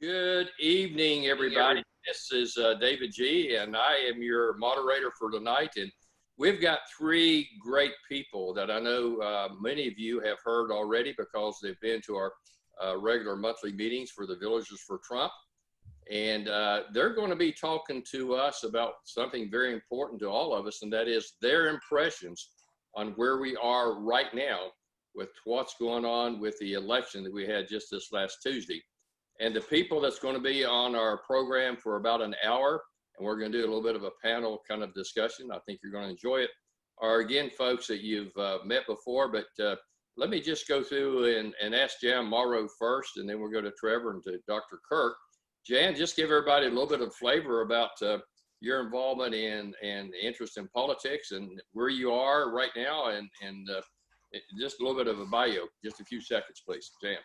Good evening, everybody. This is David G, and I am your moderator for tonight. And we've got three great people that I know many of you have heard already because they've been to our regular monthly meetings for the Villagers for Trump. And they're going to be talking to us about something very important to all of us, and that is their impressions on where we are right now with what's going on with the election that we had just this last Tuesday. And the people that's going to be on our program for about an hour, and we're going to do a little bit of a panel kind of discussion. I think you're going to enjoy it. Are again, folks that you've met before, but let me just go through and ask Jan Morrow first, and then we'll go to Trevor and to Dr. Kirk. Jan, just give everybody a little bit of flavor about your involvement and interest in politics and where you are right now, and just a little bit of a bio. Just a few seconds, please, Jan.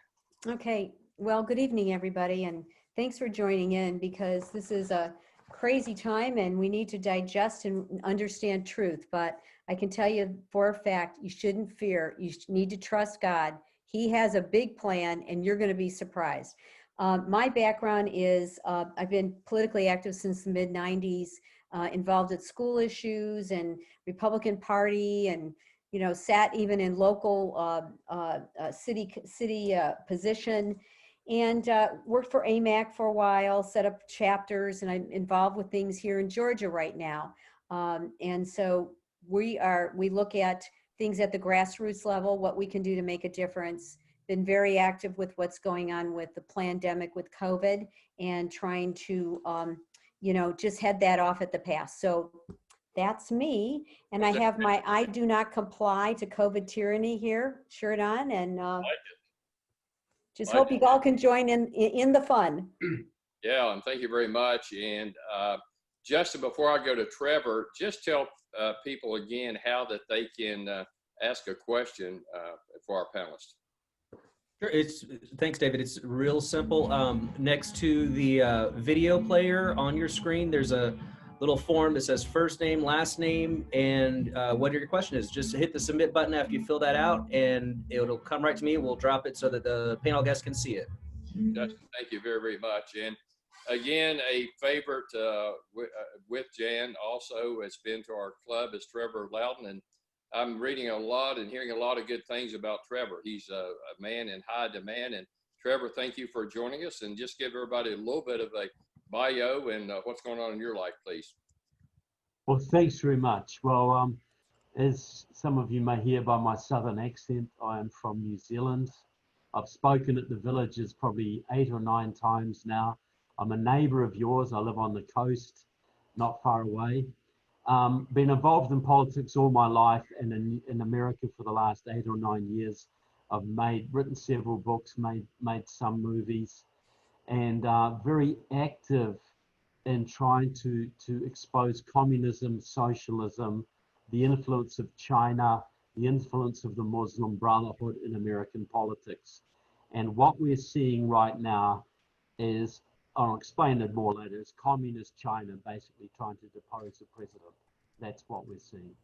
Okay. Well, good evening, everybody, and thanks for joining in because this is a crazy time and we need to digest and understand truth. But I can tell you for a fact, you shouldn't fear. You need to trust God. He has a big plan and you're going to be surprised. My background is I've been politically active since the mid-90s, involved in school issues and Republican Party, and sat even in local city position, and worked for AMAC for a while, set up chapters, and I'm involved with things here in Georgia right now. And so we look at things at the grassroots level, what we can do to make a difference. Been very active with what's going on with the pandemic with COVID and trying to, just head that off at the pass. So that's me. And I have my I do not comply to COVID tyranny here shirt on, and just hope you all can join in the fun. Yeah, and thank you very much. And Justin, before I go to Trevor, just tell people again how that they can ask a question for our panelists. Sure. Thanks, David. It's real simple. Next to the video player on your screen, there's a little form that says first name, last name, and what your question is. Just hit the submit button after you fill that out, and it'll come right to me. We'll drop it so that the panel guests can see it. Justin, thank you very, very much. And again, a favorite with Jan also has been to our club is Trevor Loudon, and I'm reading a lot and hearing a lot of good things about Trevor. He's a man in high demand. And Trevor, thank you for joining us, and just give everybody a little bit of a bio and what's going on in your life, please. Well, thanks very much. Well, as some of you may hear by my southern accent, I am from New Zealand. I've spoken at the Villages probably 8 or 9 times now. I'm a neighbour of yours. I live on the coast, not far away. Been involved in politics all my life, and in America for the last 8 or 9 years. I've written several books, made some movies, and very active in trying to expose communism, socialism, the influence of China, the influence of the Muslim Brotherhood in American politics. And what we're seeing right now is, I'll explain it more later, is communist China basically trying to depose the president. That's what we're seeing.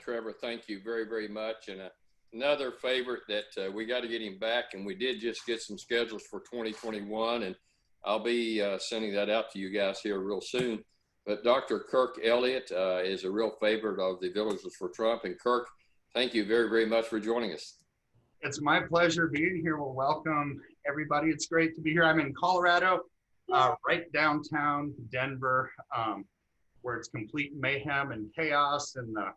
Trevor, thank you very, very much. And another favorite that we got to get him back, and we did just get some schedules for 2021, and I'll be sending that out to you guys here real soon. But Dr. Kirk Elliott is a real favorite of the Villagers for Trump. And Kirk, thank you very, very much for joining us. It's my pleasure being here. Well, welcome everybody. It's great to be here. I'm in Colorado, right downtown Denver, where it's complete mayhem and chaos, and the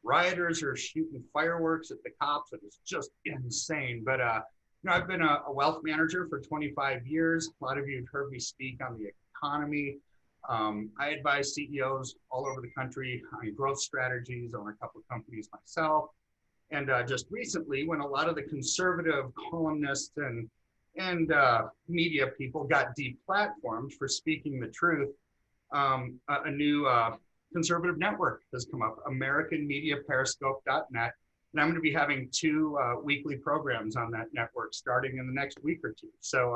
rioters are shooting fireworks at the cops, and it's just insane. But I've been a wealth manager for 25 years. A lot of you have heard me speak on the economy. I advise CEOs all over the country on growth strategies, own a couple of companies myself. And just recently, when a lot of the conservative columnists and media people got deplatformed for speaking the truth, a new conservative network has come up, AmericanMediaPeriscope.net. And I'm going to be having 2 weekly programs on that network starting in the next week or 2. So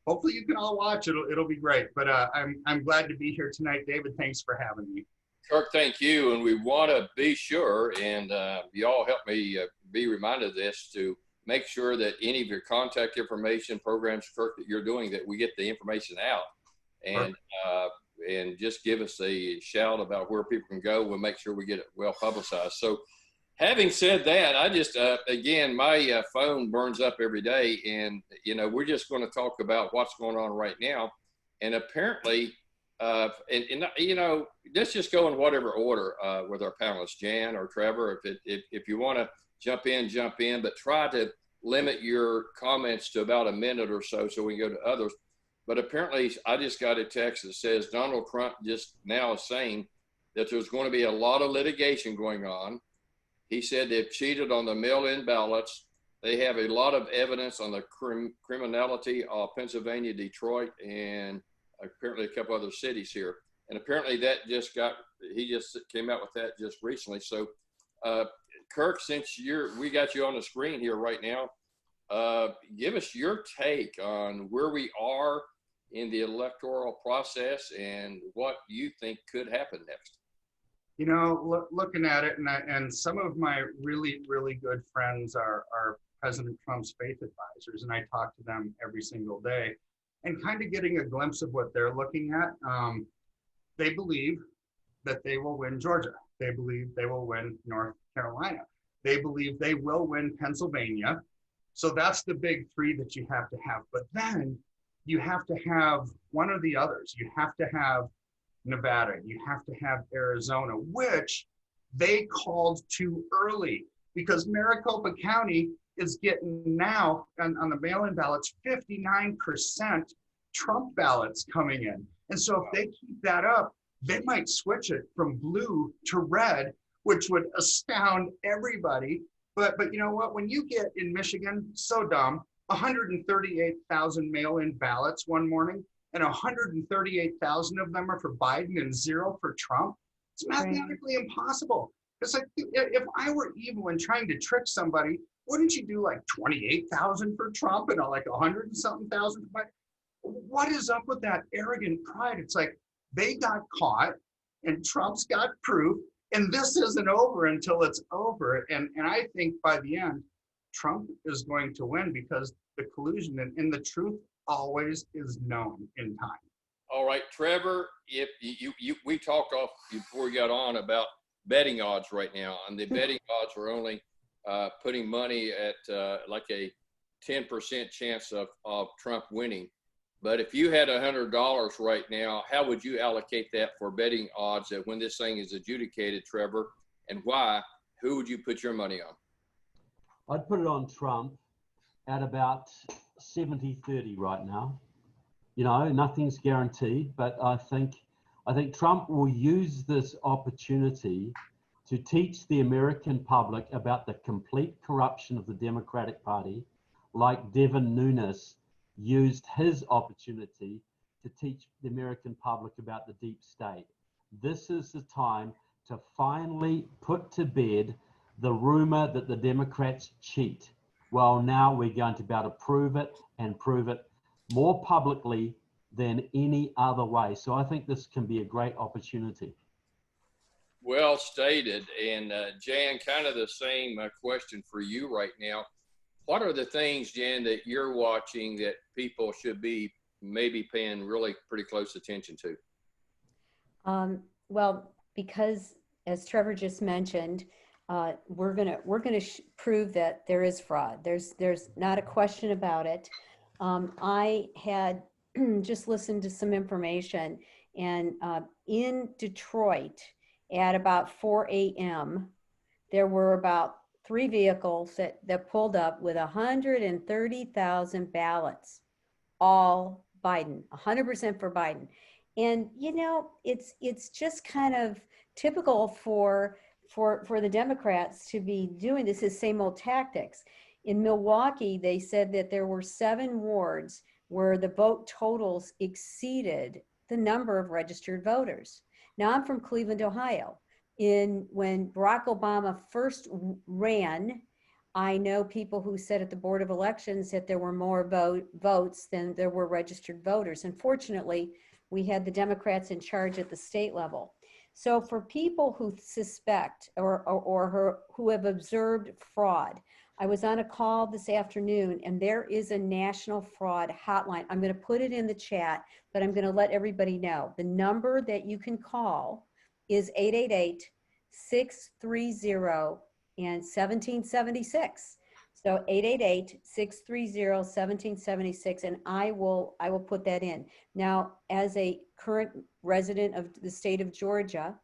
hopefully you can all watch. It'll be great. But I'm glad to be here tonight. David, thanks for having me. Kirk, thank you. And we want to be sure, and you all help me be reminded of this, to make sure that any of your contact information programs, Kirk, that you're doing, that we get the information out, and just give us a shout about where people can go. We'll make sure we get it well publicized. So having said that, I just, again, my phone burns up every day, and, you know, we're just going to talk about what's going on right now. And apparently, and you know, let's just go in whatever order with our panelists, Jan or Trevor. If you want to jump in, but try to limit your comments to about a minute or so we can go to others. But apparently, I just got a text that says Donald Trump just now is saying that there's going to be a lot of litigation going on. He said they've cheated on the mail-in ballots. They have a lot of evidence on the criminality of Pennsylvania, Detroit, and apparently a couple other cities here. And apparently that he just came out with that just recently. So Kirk, since we got you on the screen here right now, give us your take on where we are in the electoral process and what you think could happen next. You know, looking at it, and some of my really, really good friends are President Trump's faith advisors, and I talk to them every single day, and kind of getting a glimpse of what they're looking at. They believe that they will win Georgia. They believe they will win North Carolina. They believe they will win Pennsylvania. So that's the big three that you have to have. But then you have to have one of the others. You have to have Nevada. You have to have Arizona, which they called too early, because Maricopa County is getting now on the mail-in ballots 59% Trump ballots coming in. And so if they keep that up, they might switch it from blue to red, which would astound everybody. But you know what? When you get in Michigan, so dumb, 138,000 mail-in ballots one morning, and 138,000 of them are for Biden and 0 for Trump, it's mathematically impossible. It's like, if I were evil and trying to trick somebody, wouldn't you do like 28,000 for Trump and like 100 and something thousand for Biden? What is up with that arrogant pride? It's like they got caught and Trump's got proof, and this isn't over until it's over. And I think by the end, Trump is going to win, because the collusion and the truth always is known in time. All right, Trevor, if we talked off before we got on about betting odds right now, and the betting odds are only putting money at like a 10% chance of Trump winning. But if you had $100 right now, how would you allocate that for betting odds that when this thing is adjudicated, Trevor, and why? Who would you put your money on? I'd put it on Trump at about 70-30 right now. You know, nothing's guaranteed, but I think Trump will use this opportunity to teach the American public about the complete corruption of the Democratic Party, like Devin Nunes used his opportunity to teach the American public about the deep state. This is the time to finally put to bed the rumor that the Democrats cheat. Well, now we're going to be able to prove it, and prove it more publicly than any other way. So I think this can be a great opportunity. Well stated. And Jan, kind of the same question for you right now. What are the things, Jan, that you're watching that people should be maybe paying really pretty close attention to? Well, because as Trevor just mentioned, we're gonna prove that there is fraud. There's not a question about it. I had just listened to some information, and in Detroit at about 4 a.m. there were about 3 vehicles that pulled up with 130,000 ballots, all Biden, 100% for Biden. And you know, it's just kind of typical for the Democrats to be doing this, is same old tactics. In Milwaukee, they said that there were 7 wards where the vote totals exceeded the number of registered voters. Now, I'm from Cleveland, Ohio. When Barack Obama first ran, I know people who said at the Board of Elections that there were more votes than there were registered voters. Unfortunately, we had the Democrats in charge at the state level. So for people who suspect or who have observed fraud, I was on a call this afternoon, and there is a national fraud hotline. I'm going to put it in the chat, but I'm going to let everybody know. The number that you can call is 888-630-1776. So 888-630-1776, and I will put that in. Now, as a current resident of the state of Georgia,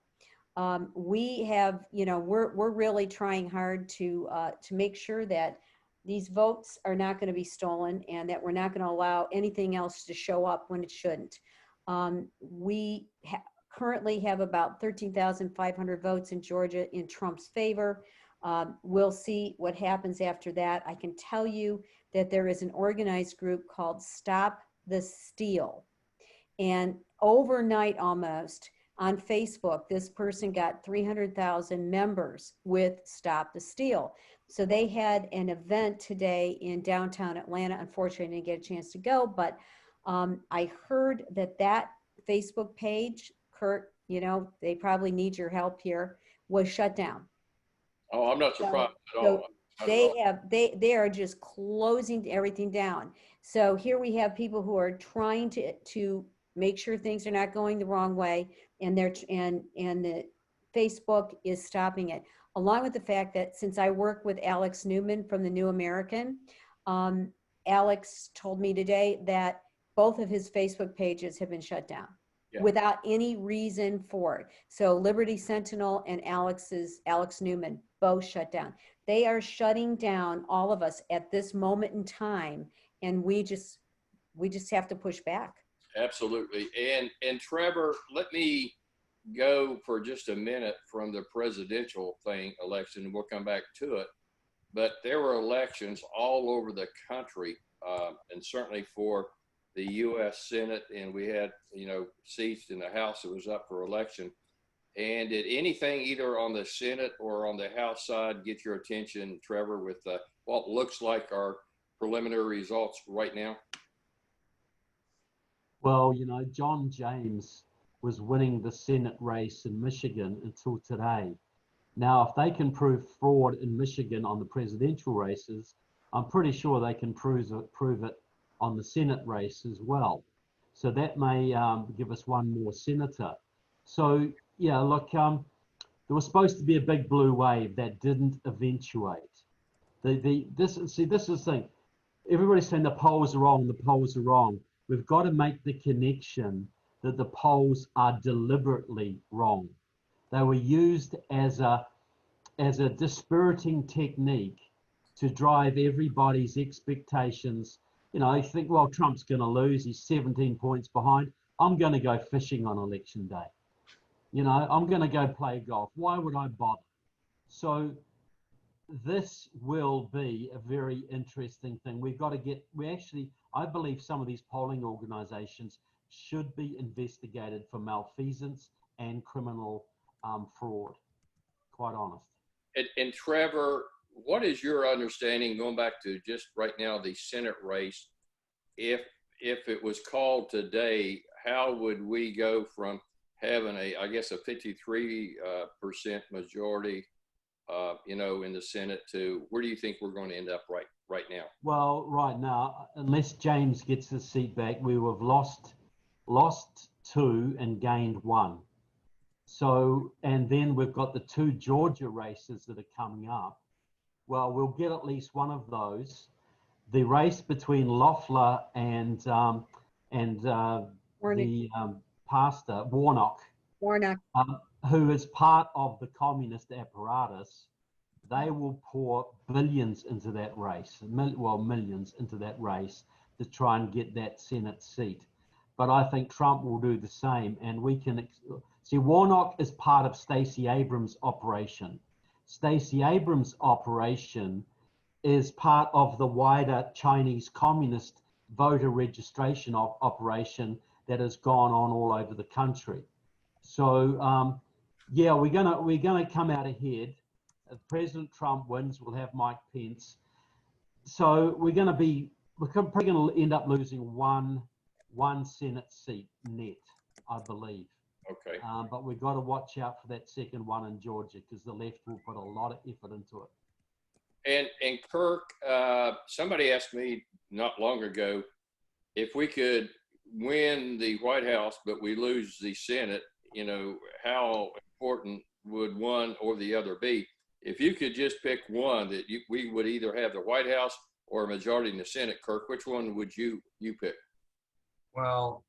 we have, we're really trying hard to make sure that these votes are not going to be stolen and that we're not going to allow anything else to show up when it shouldn't. We currently have about 13,500 votes in Georgia in Trump's favor. We'll see what happens after that. I can tell you that there is an organized group called Stop the Steal. And overnight almost on Facebook, this person got 300,000 members with Stop the Steal. So they had an event today in downtown Atlanta. Unfortunately, I didn't get a chance to go, but I heard that Facebook page, Kirk, they probably need your help here, was shut down. Oh, I'm not surprised at all. They are just closing everything down. So here we have people who are trying to make sure things are not going the wrong way, and the Facebook is stopping it. Along with the fact that since I work with Alex Newman from the New American, Alex told me today that both of his Facebook pages have been shut down. Yeah. Without any reason for it. So Liberty Sentinel and Alex Newman both shut down. They are shutting down all of us at this moment in time, and we just have to push back. Absolutely. And Trevor, let me go for just a minute from the presidential election, and we'll come back to it. But there were elections all over the country, and certainly for the U.S. Senate, and we had, seats in the House that was up for election. And did anything either on the Senate or on the House side get your attention, Trevor, with what looks like our preliminary results right now? Well, John James was winning the Senate race in Michigan until today. Now, if they can prove fraud in Michigan on the presidential races, I'm pretty sure they can prove it on the Senate race as well. So that may give us one more senator. So, yeah, look, there was supposed to be a big blue wave that didn't eventuate. This is the thing. Everybody's saying the polls are wrong, the polls are wrong. We've got to make the connection that the polls are deliberately wrong. They were used as a dispiriting technique to drive everybody's expectations. You think, well, Trump's going to lose. He's 17 points behind. I'm going to go fishing on election day. I'm going to go play golf. Why would I bother? So this will be a very interesting thing. I believe some of these polling organizations should be investigated for malfeasance and criminal fraud, quite honest. And Trevor, what is your understanding, going back to just right now, the Senate race, if it was called today, how would we go from having a 53% majority, in the Senate to where do you think we're going to end up right now? Well, right now, unless James gets his seat back, we will have lost 2 and gained 1. So, and then we've got the 2 Georgia races that are coming up. Well, we'll get at least one of those. The race between Loeffler and the pastor, Warnock, who is part of the communist apparatus, they will pour billions into that race, millions into that race to try and get that Senate seat. But I think Trump will do the same. And we can see Warnock is part of Stacey Abrams' operation. Stacey Abrams' operation is part of the wider Chinese communist voter registration operation that has gone on all over the country. So yeah, we're gonna come out ahead. If President Trump wins, we'll have Mike Pence. So we're probably going to end up losing one Senate seat net, I believe. Okay. But we've got to watch out for that second one in Georgia because the left will put a lot of effort into it. And Kirk, somebody asked me not long ago if we could win the White House, but we lose the Senate, you know, how important would one or the other be? If you could just pick one that we would either have the White House or a majority in the Senate, Kirk, which one would you pick? Well,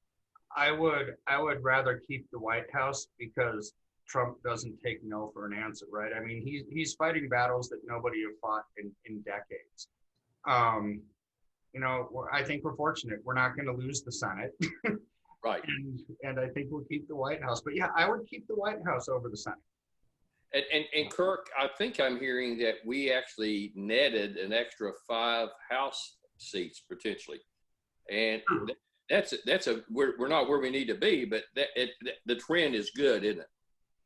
I would rather keep the White House because Trump doesn't take no for an answer, right? I mean, he's fighting battles that nobody have fought in decades. You know, I think we're fortunate. We're not going to lose the Senate. Right. And I think we'll keep the White House. But yeah, I would keep the White House over the Senate. And Kirk, I think I'm hearing that we actually netted an extra 5 House seats potentially, and we're not where we need to be, but the trend is good, isn't it?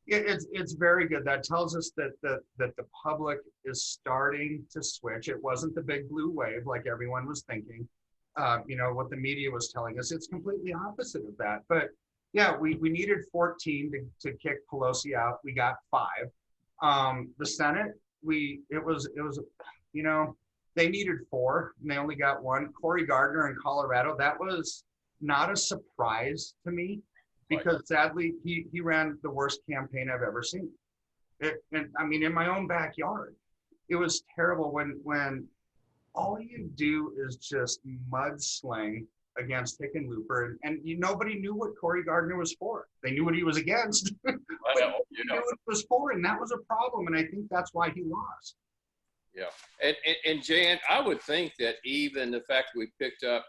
Yeah, it's very good. That tells us that the public is starting to switch. It wasn't the big blue wave like everyone was thinking. You know, what the media was telling us, it's completely opposite of that. But yeah, we needed 14 to kick Pelosi out. We got 5. The Senate, it was, you know, they needed 4 and they only got 1. Cory Gardner in Colorado, that was not a surprise to me because sadly he ran the worst campaign I've ever seen. And I mean, in my own backyard, it was terrible when all you do is just mudsling against Hickenlooper, and nobody knew what Cory Gardner was for. They knew what he was against, but You nobody knew what it was for, and that was a problem. And I think that's why he lost. Yeah, and Jan, I would think that even the fact we picked up,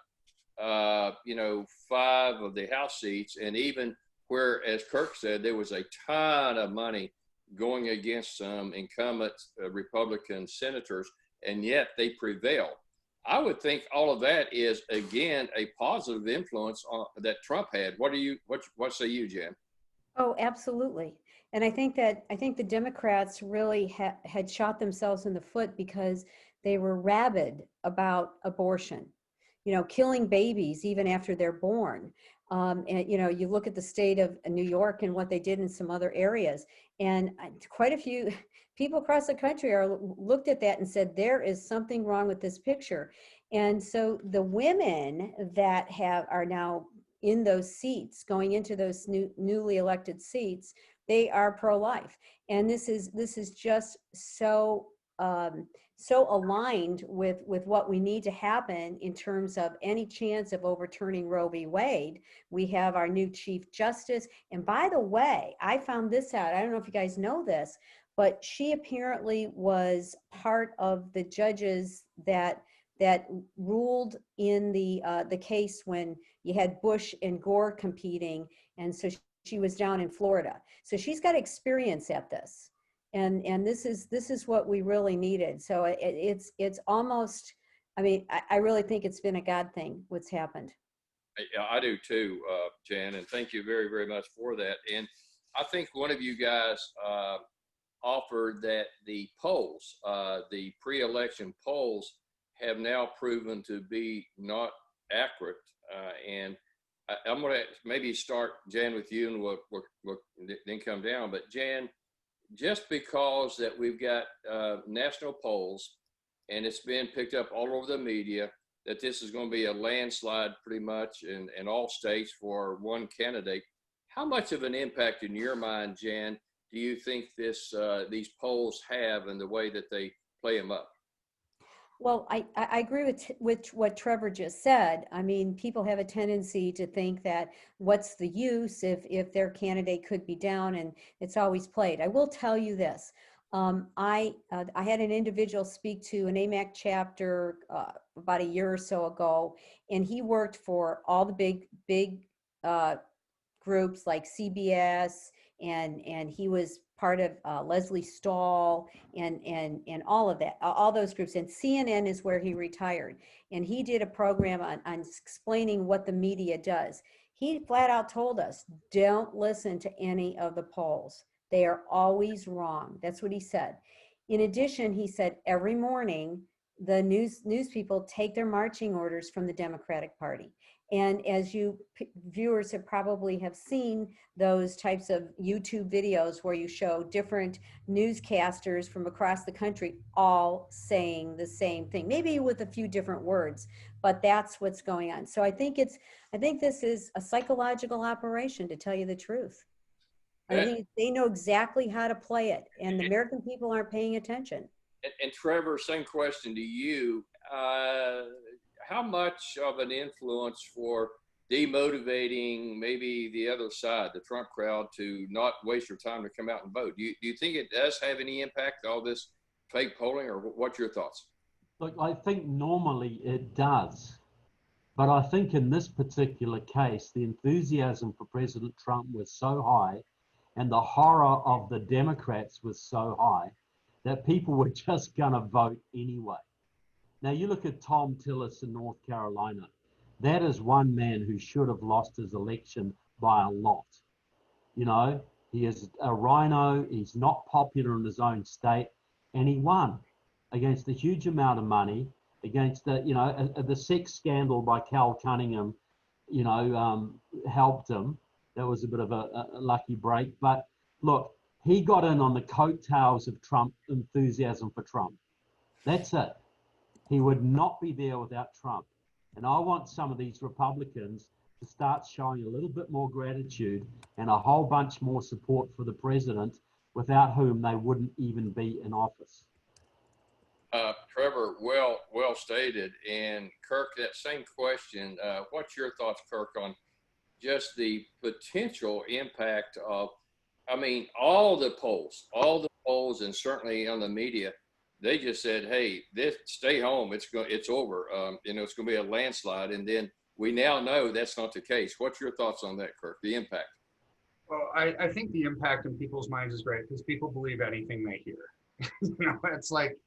you know, 5 of the House seats, and even where, as Kirk said, there was a ton of money going against some incumbent Republican senators, and yet they prevailed. I would think all of that is again a positive influence that Trump had. What say you, Jan? Oh, absolutely. And I think the Democrats really had shot themselves in the foot because they were rabid about abortion, you know, killing babies even after they're born. And, you know, you look at the state of New York and what they did in some other areas. And quite a few people across the country looked at that and said, there is something wrong with this picture. And so the women that are now in those seats, going into those newly elected seats, they are pro-life. And this is just so aligned with what we need to happen in terms of any chance of overturning Roe v. Wade. We have our new Chief Justice. And by the way, I found this out. I don't know if you guys know this, but she apparently was part of the judges that ruled in the case when you had Bush and Gore competing. And so she was down in Florida. So she's got experience at this. And this is what we really needed. So it's almost, I mean, I really think it's been a God thing what's happened. I do too, Jan, and thank you very, very much for that. And I think one of you guys offered that the polls, the pre-election polls, have now proven to be not accurate. And I'm going to maybe start, Jan, with you, and we'll then come down. But Jan, just because that we've got national polls and it's been picked up all over the media that this is going to be a landslide pretty much in all states for one candidate, how much of an impact in your mind, Jan, do you think these polls have in the way that they play them up? Well, I agree with what Trevor just said. I mean, people have a tendency to think that what's the use if their candidate could be down, and it's always played. I will tell you this. I had an individual speak to an AMAC chapter about a year or so ago, and he worked for all the big groups like CBS, and he was part of Leslie Stahl and all of that, all those groups. And CNN is where he retired. And he did a program on explaining what the media does. He flat out told us, don't listen to any of the polls. They are always wrong. That's what he said. In addition, he said every morning the news people take their marching orders from the Democratic Party. And as you viewers have probably have seen those types of YouTube videos where you show different newscasters from across the country all saying the same thing, maybe with a few different words, but that's what's going on. So I think this is a psychological operation, to tell you the truth. I think they know exactly how to play it, and the American people aren't paying attention. And Trevor, same question to you. How much of an influence for demotivating maybe the other side, the Trump crowd, to not waste your time to come out and vote? Do you think it does have any impact, all this fake polling, or what's your thoughts? Look, I think normally it does. But I think in this particular case, the enthusiasm for President Trump was so high and the horror of the Democrats was so high that people were just going to vote anyway. Now, you look at Tom Tillis in North Carolina. That is one man who should have lost his election by a lot. You know, he is a rhino. He's not popular in his own state, and he won against a huge amount of money, against the sex scandal by Cal Cunningham, helped him. That was a bit of a lucky break. But look, he got in on the coattails of Trump enthusiasm for Trump. That's it. He would not be there without Trump. And I want some of these Republicans to start showing a little bit more gratitude and a whole bunch more support for the president, without whom they wouldn't even be in office. Trevor, well stated. And Kirk, that same question. What's your thoughts, Kirk, on just the potential impact of, all the polls, and certainly on the media, they just said, "Hey, stay home. It's over. It's going to be a landslide." And then we now know that's not the case. What's your thoughts on that, Kirk? The impact? Well, I think the impact in people's minds is great because people believe anything they hear. It's like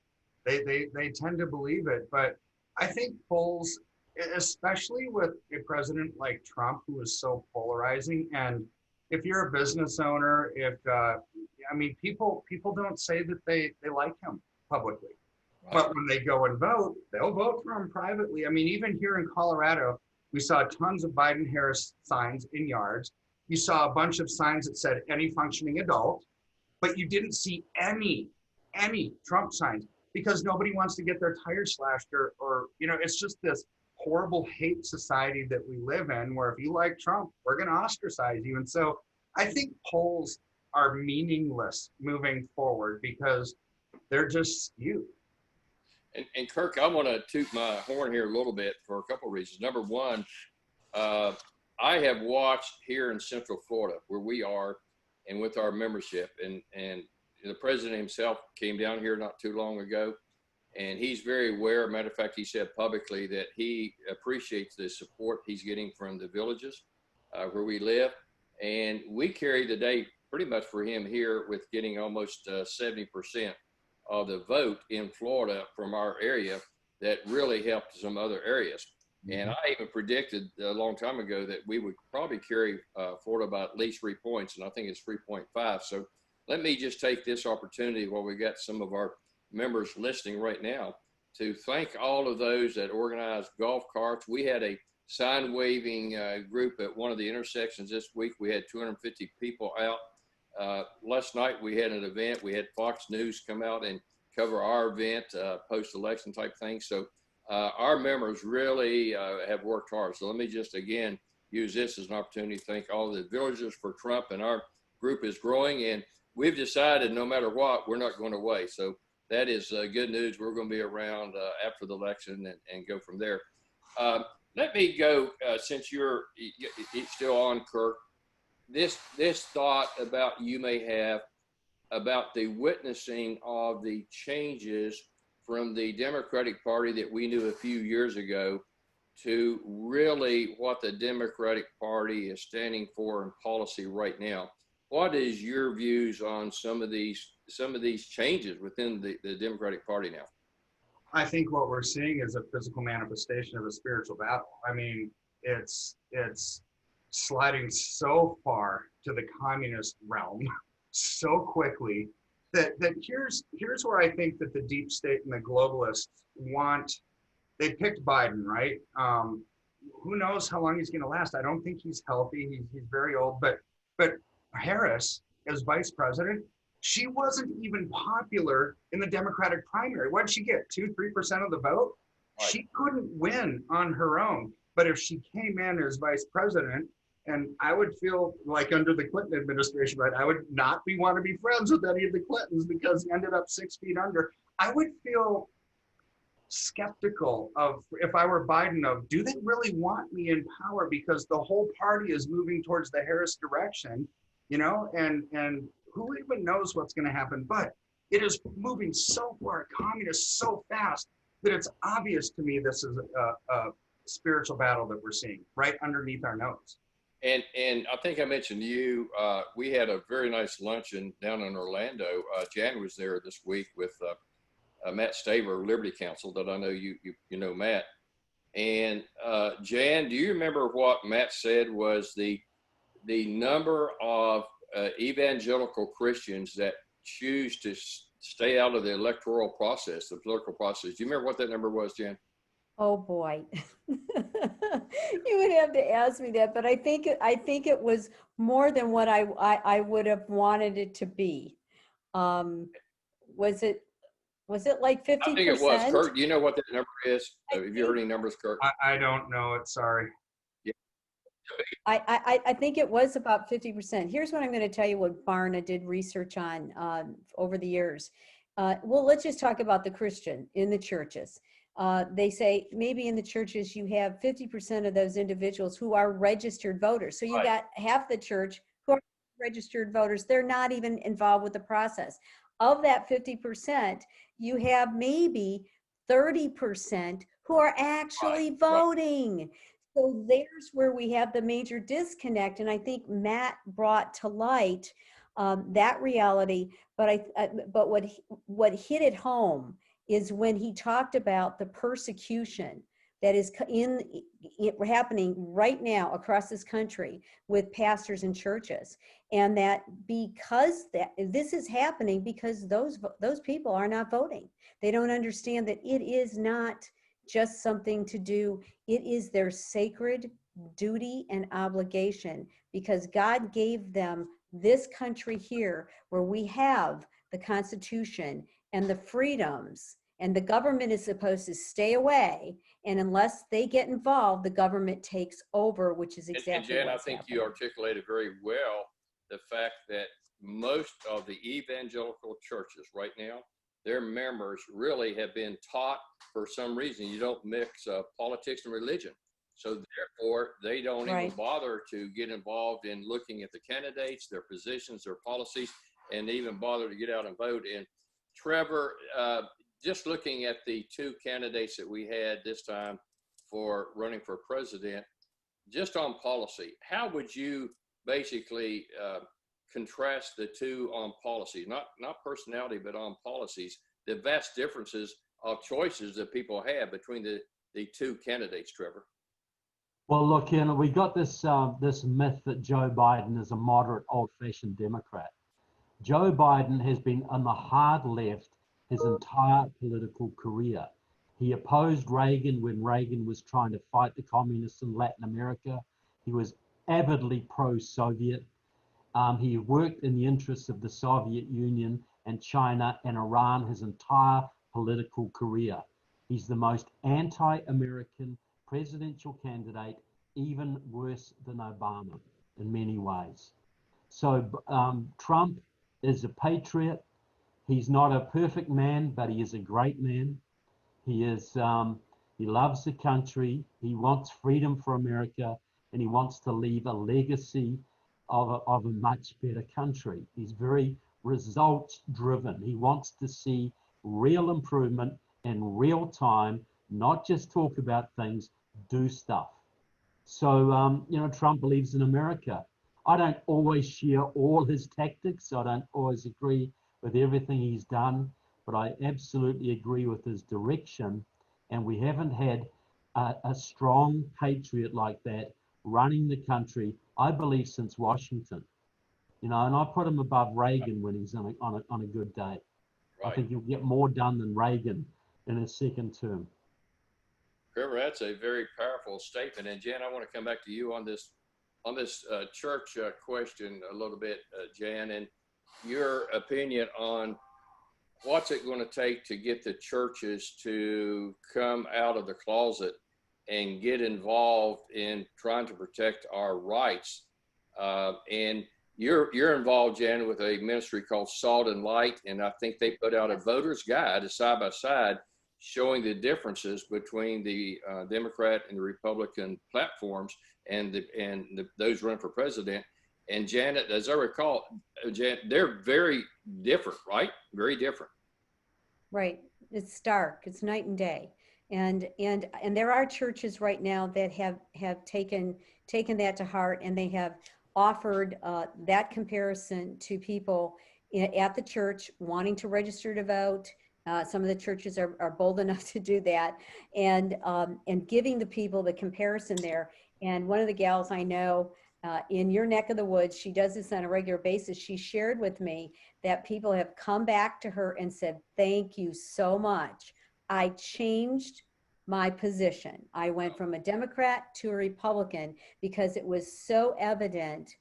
they tend to believe it. But I think polls, especially with a president like Trump, who is so polarizing, and if you're a business owner, people don't say that they like him publicly. Right. But when they go and vote, they'll vote for him privately. Even here in Colorado, we saw tons of Biden-Harris signs in yards. You saw a bunch of signs that said any functioning adult, but you didn't see any Trump signs because nobody wants to get their tires slashed or it's just this horrible hate society that we live in where if you like Trump, we're going to ostracize you. And so I think polls are meaningless moving forward because they're just skewed. And Kirk, I want to toot my horn here a little bit for a couple of reasons. Number one, I have watched here in Central Florida where we are and with our membership, and the president himself came down here not too long ago, and he's very aware. Matter of fact, he said publicly that he appreciates the support he's getting from the villages where we live. And we carry the day pretty much for him here with getting almost 70% of the vote in Florida from our area that really helped some other areas. And I even predicted a long time ago that we would probably carry Florida by at least 3 points, and I think it's 3.5. So let me just take this opportunity while we got some of our members listening right now to thank all of those that organized golf carts. We had a sign waving group at one of the intersections this week. We had 250 people out. Last night we had an event. We had Fox News come out and cover our event, post-election type thing. So our members really have worked hard. So let me just again use this as an opportunity to thank all the villagers for Trump, and our group is growing, and we've decided no matter what, we're not going away. So that is good news. We're going to be around after the election and go from there. Let me go, since you're still on, Kirk, this thought about you may have about the witnessing of the changes from the Democratic Party that we knew a few years ago to really what the Democratic Party is standing for in policy right now. What is your views on some of these changes within the Democratic Party now? I think what we're seeing is a physical manifestation of a spiritual battle. It's sliding so far to the communist realm so quickly that here's where I think that the deep state and the globalists they picked Biden, right? Who knows how long he's going to last? I don't think he's healthy. He's very old. But Harris, as vice president, she wasn't even popular in the Democratic primary. What did she get? 2-3% of the vote? Right. She couldn't win on her own. But if she came in as vice president, and I would feel like under the Clinton administration, right, I would not want to be friends with any of the Clintons because he ended up 6 feet under. I would feel skeptical of, if I were Biden, of, do they really want me in power? Because the whole party is moving towards the Harris direction, you know, and who even knows what's going to happen? But it is moving so far, communist so fast, that it's obvious to me this is a spiritual battle that we're seeing right underneath our nose. And I think I mentioned to you, we had a very nice luncheon down in Orlando. Jan was there this week with Matt Staver, Liberty Counsel, that I know you know Matt. And Jan, do you remember what Matt said was the number of evangelical Christians that choose to stay out of the electoral process, the political process? Do you remember what that number was, Jan? Oh boy, you would have to ask me that, but I think it was more than what I would have wanted it to be. Was it like 50%? I think it was. Kirk, do you know what that number is? Have you heard any numbers, Kirk? I don't know it. Sorry. Yeah. I think it was about 50%. Here's what I'm going to tell you what Barna did research on over the years. Well, let's just talk about the Christian in the churches. They say maybe in the churches you have 50% of those individuals who are registered voters. So you got half the church who are registered voters. They're not even involved with the process. Of that 50%, you have maybe 30% who are actually voting. So there's where we have the major disconnect. And I think Matt brought to light that reality. But what hit it home is when he talked about the persecution that is happening right now across this country with pastors and churches, and that because this is happening because those people are not voting. They don't understand that it is not just something to do. It is their sacred duty and obligation, because God gave them this country here where we have the Constitution and the freedoms, and the government is supposed to stay away, and unless they get involved, the government takes over, which is exactly and Jan, what's I think happening. you articulated very well the fact that most of the evangelical churches right now, their members really have been taught, for some reason, you don't mix politics and religion. So therefore, they don't even bother to get involved in looking at the candidates, their positions, their policies, and even bother to get out and vote. And Trevor, just looking at the two candidates that we had this time for running for president, just on policy, how would you basically contrast the two on policy, not personality, but on policies, the vast differences of choices that people have between the two candidates, Trevor? Well, look, you know, we got this myth that Joe Biden is a moderate, old-fashioned Democrat. Joe Biden has been on the hard left his entire political career. He opposed Reagan when Reagan was trying to fight the communists in Latin America. He was avidly pro-Soviet. He worked in the interests of the Soviet Union and China and Iran his entire political career. He's the most anti-American presidential candidate, even worse than Obama in many ways. So Trump is a patriot. He's not a perfect man, but he is a great man. He loves the country. He wants freedom for America, and he wants to leave a legacy of a much better country. He's very results driven. He wants to see real improvement in real time, not just talk about things, do stuff. So, you know, Trump believes in America. I don't always share all his tactics. I don't always agree with everything he's done, but I absolutely agree with his direction. And we haven't had a strong patriot like that running the country, I believe, since Washington. you know, and I put him above Reagan when he's on a good day. I think he'll get more done than Reagan in his second term. Trevor, that's a very powerful statement. And Jan, I want to come back to you on this church question a little bit, Jan, and your opinion on what's it going to take to get the churches to come out of the closet and get involved in trying to protect our rights. And you're involved, Jan, with a ministry called Salt and Light, and I think they put out a voter's guide, a side by side, showing the differences between the Democrat and the Republican platforms and those running for president. And Janet, as I recall, Jan, they're very different, right? Very different. Right. It's stark. It's night and day. And there are churches right now that have taken that to heart, and they have offered that comparison to people at the church wanting to register to vote. Some of the churches are bold enough to do that, and giving the people the comparison there. And one of the gals I know in your neck of the woods, she does this on a regular basis. She shared with me that people have come back to her and said, "Thank you so much. I changed my position. I went from a Democrat to a Republican because it was so evident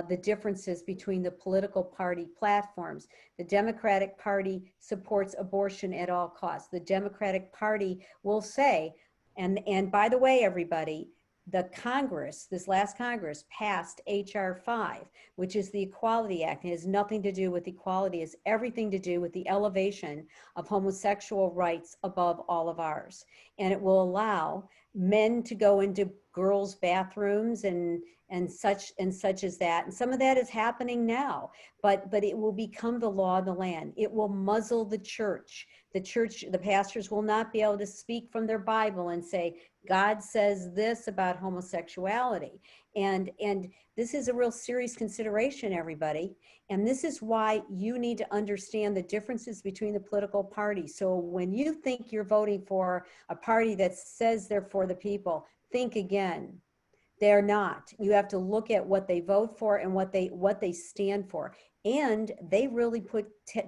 the differences between the political party platforms. The Democratic Party supports abortion at all costs. The Democratic Party will say, and by the way, everybody, the Congress, this last Congress, passed H.R. 5, which is the Equality Act. It has nothing to do with equality. It has everything to do with the elevation of homosexual rights above all of ours. And it will allow men to go into girls' bathrooms and such as that. And some of that is happening now, but it will become the law of the land. It will muzzle the church. The pastors will not be able to speak from their Bible and say, God says this about homosexuality. And this is a real serious consideration, everybody. And this is why you need to understand the differences between the political parties. So when you think you're voting for a party that says they're for the people, think again. They're not. You have to look at what they vote for and what they stand for. And they really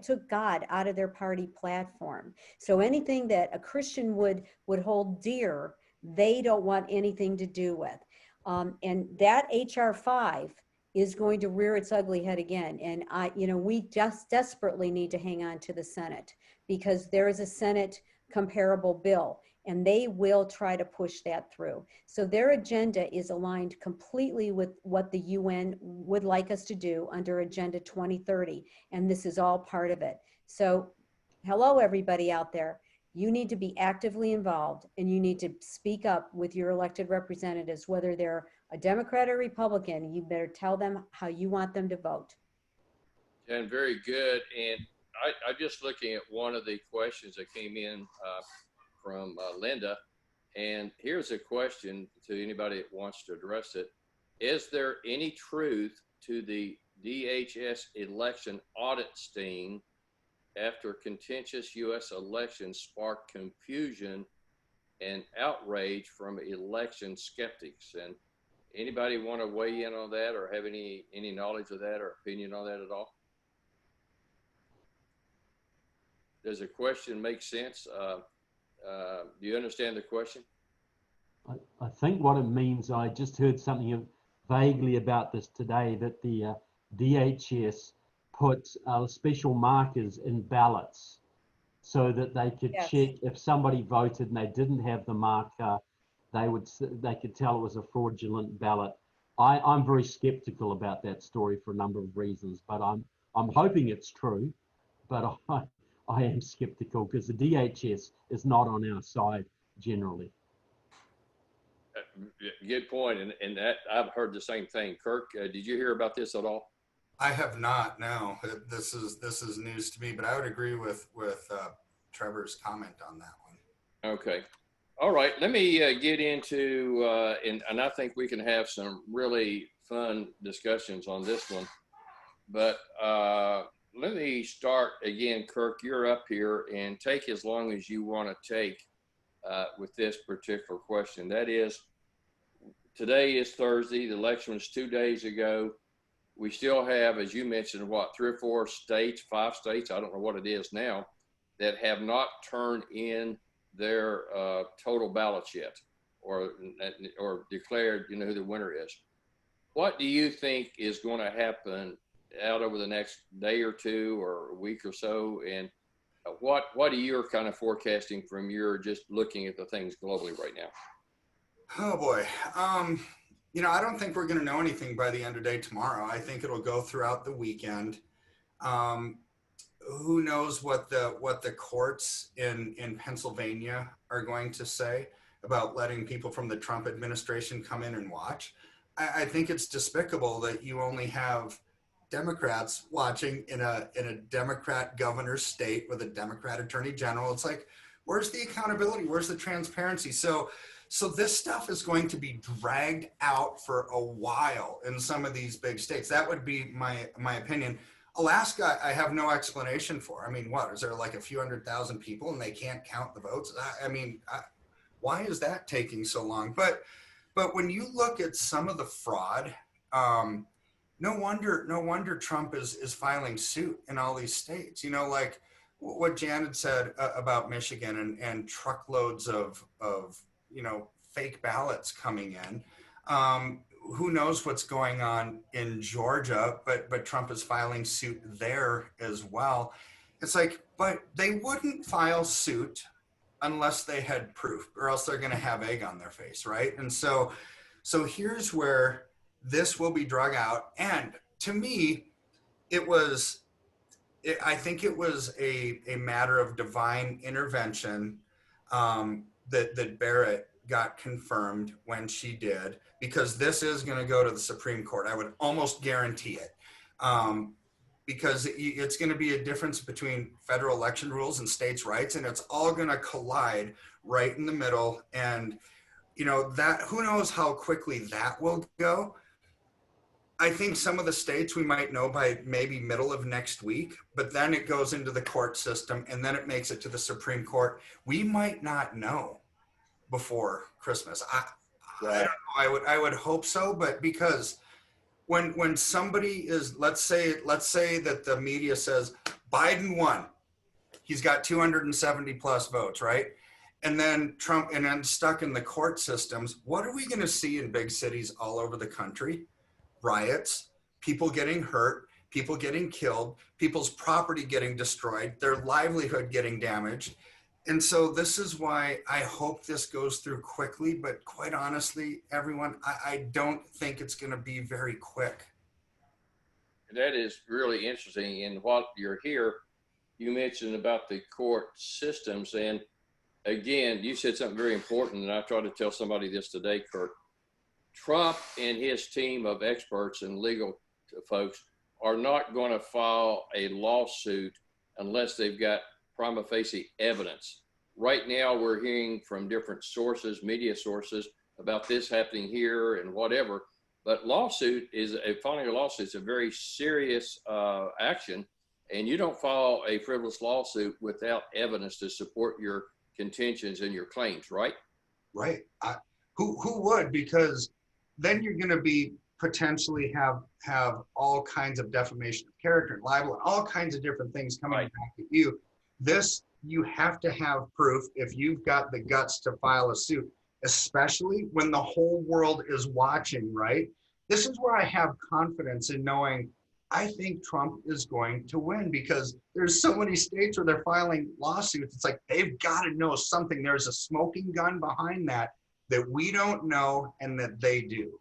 took God out of their party platform. So anything that a Christian would hold dear, they don't want anything to do with. And that H.R. 5 is going to rear its ugly head again. And we just desperately need to hang on to the Senate, because there is a Senate comparable bill, and they will try to push that through. So their agenda is aligned completely with what the UN would like us to do under Agenda 2030. And this is all part of it. So hello, everybody out there. You need to be actively involved, and you need to speak up with your elected representatives, whether they're a Democrat or Republican. You better tell them how you want them to vote. And very good. And I'm just looking at one of the questions that came in from Linda. And here's a question to anybody that wants to address it. Is there any truth to the DHS election audit sting after contentious U.S. elections sparked confusion and outrage from election skeptics? And anybody want to weigh in on that, or have any knowledge of that or opinion on that at all? Does the question make sense? Do you understand the question? I think what it means, I just heard something vaguely about this today, that the DHS put special markers in ballots so that they could check if somebody voted and they didn't have the marker, they could tell it was a fraudulent ballot. I'm very skeptical about that story for a number of reasons, but I'm hoping it's true, but I am skeptical because the DHS is not on our side generally. Good point, and that I've heard the same thing. Kirk, did you hear about this at all? I have not. No, this is news to me, but I would agree with Trevor's comment on that one. Okay, all right. Let me get into and I think we can have some really fun discussions on this one. But let me start again, Kirk. You're up here, and take as long as you want to take with this particular question. That is, today is Thursday. The election was 2 days ago. we still have, as you mentioned, what, 3 or 4 states, 5 states, I don't know what it is now, that have not turned in their total ballots yet, or declared, you know, who the winner is. What do you think is going to happen out over the next day or two or a week or so? And what are you kind of forecasting from your just looking at the things globally right now? Oh boy. You know, I don't think we're going to know anything by the end of day tomorrow. I think it'll go throughout the weekend. Who knows what the courts in Pennsylvania are going to say about letting people from the Trump administration come in and watch. I think it's despicable that you only have Democrats watching in a Democrat governor's state with a Democrat attorney general. It's like, where's the accountability? Where's the transparency? So this stuff is going to be dragged out for a while in some of these big states. That would be my opinion. Alaska, I have no explanation for. I mean, what, is there like a few 100,000 people and they can't count the votes? I mean, why is that taking so long? But when you look at some of the fraud, no wonder Trump is filing suit in all these states. You know, like what Janet said about Michigan and truckloads of you know, fake ballots coming in. Who knows what's going on in Georgia, but Trump is filing suit there as well. It's like, but they wouldn't file suit unless they had proof, or else they're going to have egg on their face, right? And so here's where this will be drug out. And to me, I think it was a matter of divine intervention that Barrett got confirmed when she did, because this is going to go to the Supreme Court. I would almost guarantee it, because it's going to be a difference between federal election rules and states' rights, and it's all going to collide right in the middle. And you know, that, who knows how quickly that will go. I think some of the states we might know by maybe middle of next week, but then it goes into the court system and then it makes it to the Supreme Court. We might not know before Christmas. I don't know. I would hope so, but because when somebody is, let's say that the media says Biden won, he's got 270 plus votes, right? And then Trump, and then stuck in the court systems, what are we going to see in big cities all over the country? Riots, people getting hurt, people getting killed, people's property getting destroyed, their livelihood getting damaged. And so this is why I hope this goes through quickly, but quite honestly, everyone, I don't think it's going to be very quick. That is really interesting. And while you're here, you mentioned about the court systems. And again, you said something very important, and I tried to tell somebody this today, Kirk. Trump and his team of experts and legal folks are not going to file a lawsuit unless they've got prima facie evidence. Right now, we're hearing from different sources, media sources, about this happening here and whatever. But filing a lawsuit is a very serious action, and you don't file a frivolous lawsuit without evidence to support your contentions and your claims, right? Right. Who would? Because then you're going to be potentially have all kinds of defamation of character and libel and all kinds of different things coming back at you. This, you have to have proof if you've got the guts to file a suit, especially when the whole world is watching, right? This is where I have confidence in knowing I think Trump is going to win, because there's so many states where they're filing lawsuits. It's like, they've got to know something. There's a smoking gun behind that we don't know and that they do.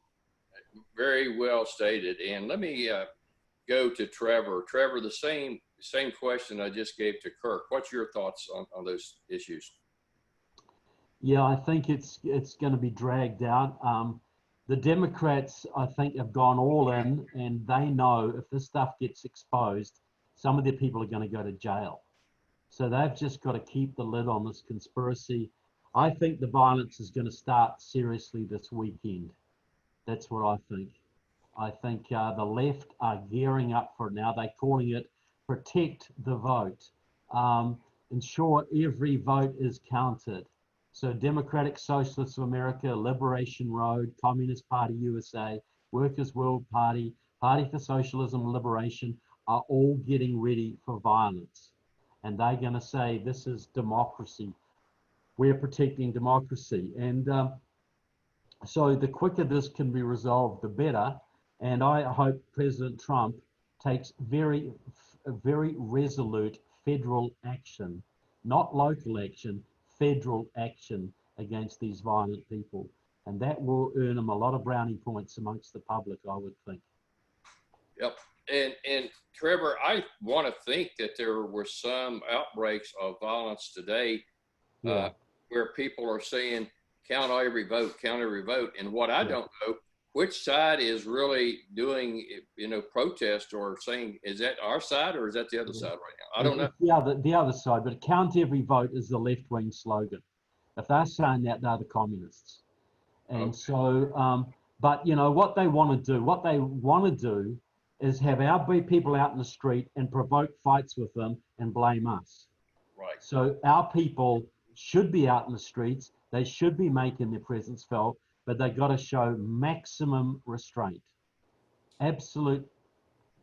Very well stated. And let me go to Trevor. Trevor, the same question I just gave to Kirk. What's your thoughts on those issues? Yeah, I think it's going to be dragged out. The Democrats, I think, have gone all in, and they know if this stuff gets exposed, some of their people are going to go to jail. So they've just got to keep the lid on this conspiracy. I think the violence is going to start seriously this weekend. That's what I think. I think the left are gearing up for it now. They're calling it protect the vote. Ensure every vote is counted. So Democratic Socialists of America, Liberation Road, Communist Party USA, Workers' World Party, Party for Socialism and Liberation are all getting ready for violence. And they're going to say, this is democracy. We're protecting democracy. And so the quicker this can be resolved, the better. And I hope President Trump takes very resolute federal action, not local action, federal action against these violent people. And that will earn him a lot of brownie points amongst the public, I would think. Yep. And Trevor, I want to think that there were some outbreaks of violence today where people are saying, count every vote, count every vote. And what I don't know, which side is really doing, protest or saying, is that our side or is that the other side right now? I don't know. The other side, but count every vote is the left-wing slogan. If they're saying that, they're the communists. And so, but what they want to do is have our people out in the street and provoke fights with them and blame us. Right. So our people should be out in the streets. They should be making their presence felt, but they've got to show maximum restraint, absolute,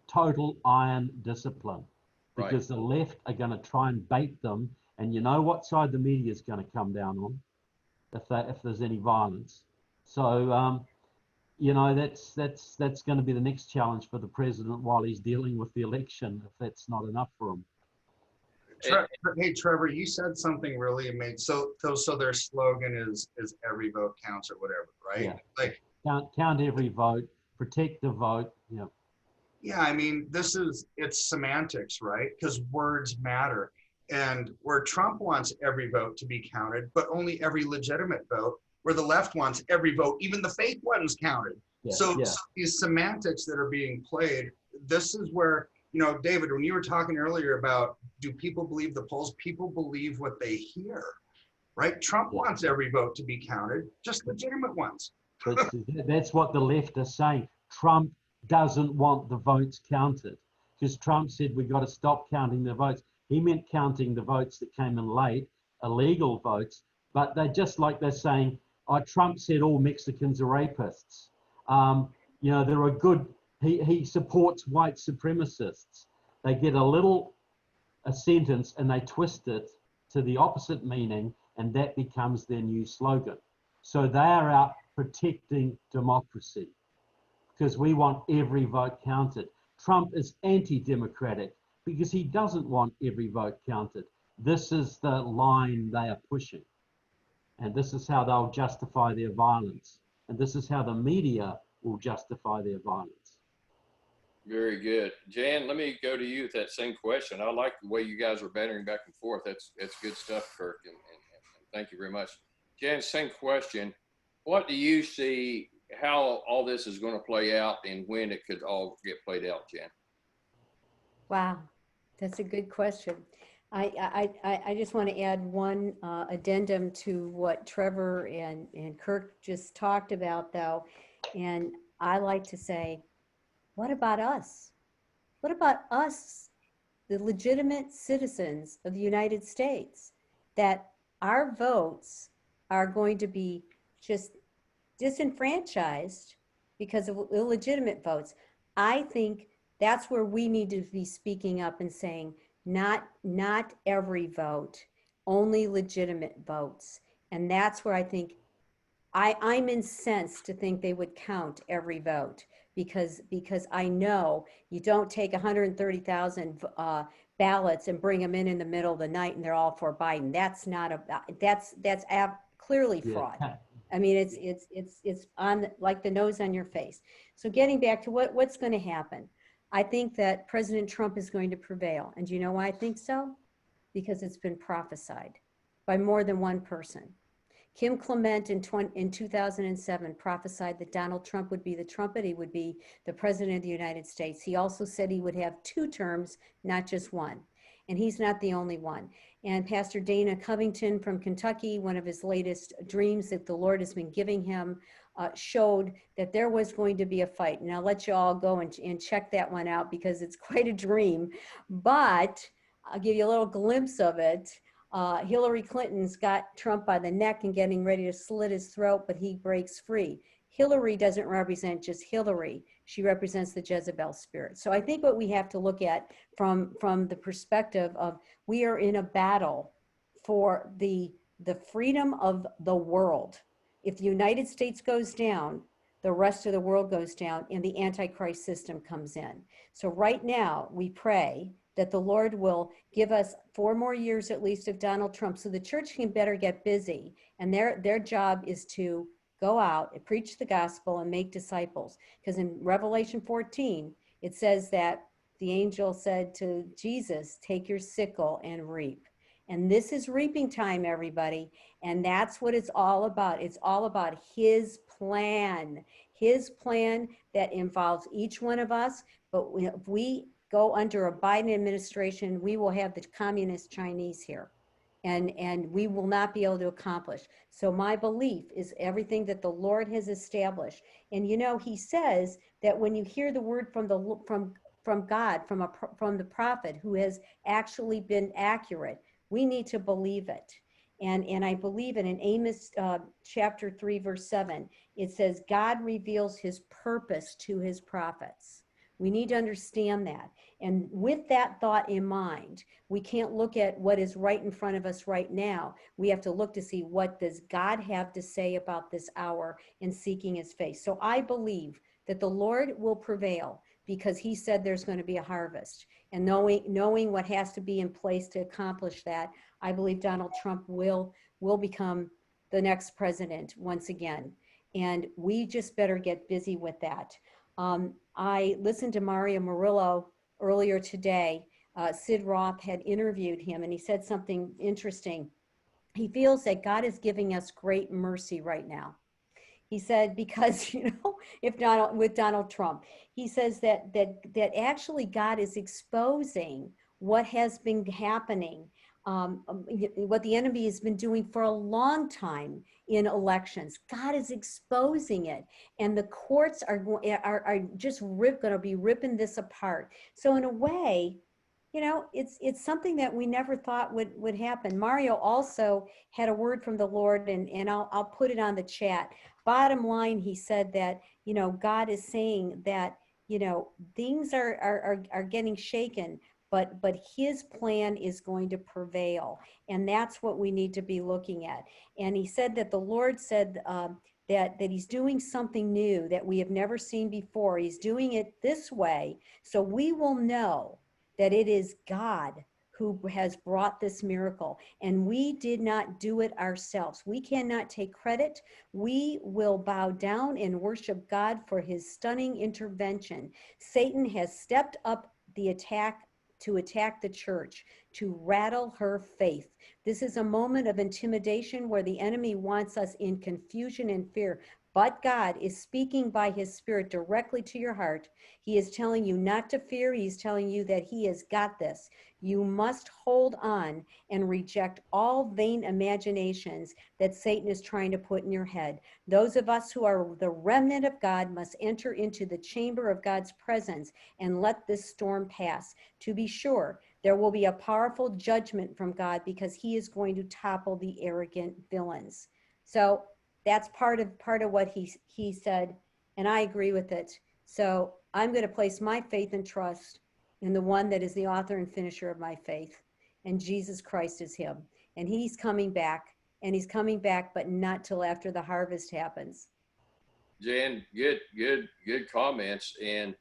total iron discipline, because the left are going to try and bait them. And you know what side the media is going to come down on if there's any violence. So, that's going to be the next challenge for the president while he's dealing with the election, if that's not enough for him. Hey, Trevor, you said something really amazing. So their slogan is every vote counts or whatever, right? Yeah. Like count every vote, protect the vote. Yeah. Yeah, I mean, it's semantics, right? Because words matter. And where Trump wants every vote to be counted, but only every legitimate vote, where the left wants every vote, even the fake ones counted. Yeah, so these semantics that are being played, this is where, David, when you were talking earlier about, do people believe the polls? People believe what they hear, right? Trump wants every vote to be counted, just legitimate ones. That's what the left are saying. Trump doesn't want the votes counted, because Trump said we got to stop counting the votes. He meant counting the votes that came in late, illegal votes, but they're saying, Trump said all Mexicans are rapists. There are good, he supports white supremacists. They get a sentence and they twist it to the opposite meaning, and that becomes their new slogan. So they are out protecting democracy because we want every vote counted. Trump is anti-democratic because he doesn't want every vote counted. This is the line they are pushing. And this is how they'll justify their violence. And this is how the media will justify their violence. Very good. Jan, let me go to you with that same question. I like the way you guys are bantering back and forth. That's good stuff, Kirk, and thank you very much. Jan, same question. What do you see how all this is going to play out and when it could all get played out, Jan? Wow, that's a good question. I just want to add one addendum to what Trevor and Kirk just talked about, though. And I like to say, what about us? What about us, the legitimate citizens of the United States, that our votes are going to be just disenfranchised because of illegitimate votes? I think that's where we need to be speaking up and saying, not every vote, only legitimate votes. And that's where I think I'm incensed to think they would count every vote, because I know you don't take 130,000 ballots and bring them in the middle of the night and they're all for Biden. That's not that's clearly fraud. Yeah. I mean, it's on like the nose on your face. So getting back to what's going to happen, I think that President Trump is going to prevail. And do you know why I think so? Because it's been prophesied by more than one person. Kim Clement in 2007 prophesied that Donald Trump would be the trumpet. He would be the president of the United States. He also said he would have 2 terms, not just 1. And he's not the only one. And Pastor Dana Covington from Kentucky, one of his latest dreams that the Lord has been giving him, showed that there was going to be a fight. And I'll let you all go and check that one out because it's quite a dream. But I'll give you a little glimpse of it. Hillary Clinton's got Trump by the neck and getting ready to slit his throat, but he breaks free. Hillary doesn't represent just Hillary. She represents the Jezebel spirit. So I think what we have to look at from the perspective of, we are in a battle for the freedom of the world. If the United States goes down, the rest of the world goes down and the Antichrist system comes in. So right now we pray that the Lord will give us 4 more years at least of Donald Trump, so the church can better get busy. And their job is to go out and preach the gospel and make disciples. Because in Revelation 14, it says that the angel said to Jesus, take your sickle and reap. And this is reaping time, everybody. And that's what it's all about. It's all about his plan that involves each one of us. But if we go under a Biden administration, we will have the communist Chinese here. And we will not be able to accomplish. So my belief is everything that the Lord has established. And you know, he says that when you hear the word from God, from the prophet who has actually been accurate, we need to believe it. And I believe it in Amos chapter 3, verse 7. It says, God reveals his purpose to his prophets. We need to understand that. And with that thought in mind, we can't look at what is right in front of us right now. We have to look to see, what does God have to say about this hour in seeking his face. So I believe that the Lord will prevail, because he said there's going to be a harvest. And knowing what has to be in place to accomplish that, I believe Donald Trump will become the next president once again. And we just better get busy with that. I listened to Morrow earlier today. Sid Roth had interviewed him, and he said something interesting. He feels that God is giving us great mercy right now. He said, because, you know, with Donald Trump, he says that actually God is exposing what has been happening, what the enemy has been doing for a long time in elections. God is exposing it, and the courts are just going to be ripping this apart. So in a way, you know, it's something that we never thought would happen. Mario also had a word from the Lord, and I'll put it on the chat. Bottom line, he said that, you know, God is saying that, you know, things are getting shaken, but his plan is going to prevail. And that's what we need to be looking at. And he said that the Lord said that he's doing something new that we have never seen before. He's doing it this way, so we will know that it is God who has brought this miracle, and we did not do it ourselves. We cannot take credit. We will bow down and worship God for his stunning intervention. Satan has stepped up to attack the church, to rattle her faith. This is a moment of intimidation where the enemy wants us in confusion and fear. But God is speaking by his Spirit directly to your heart. He is telling you not to fear. He's telling you that he has got this. You must hold on and reject all vain imaginations that Satan is trying to put in your head. Those of us who are the remnant of God must enter into the chamber of God's presence and let this storm pass. To be sure, there will be a powerful judgment from God, because he is going to topple the arrogant villains. So that's part of what he said, and I agree with it. So I'm going to place my faith and trust in the one that is the author and finisher of my faith, and Jesus Christ is him. And he's coming back, but not till after the harvest happens. Jan, good comments. And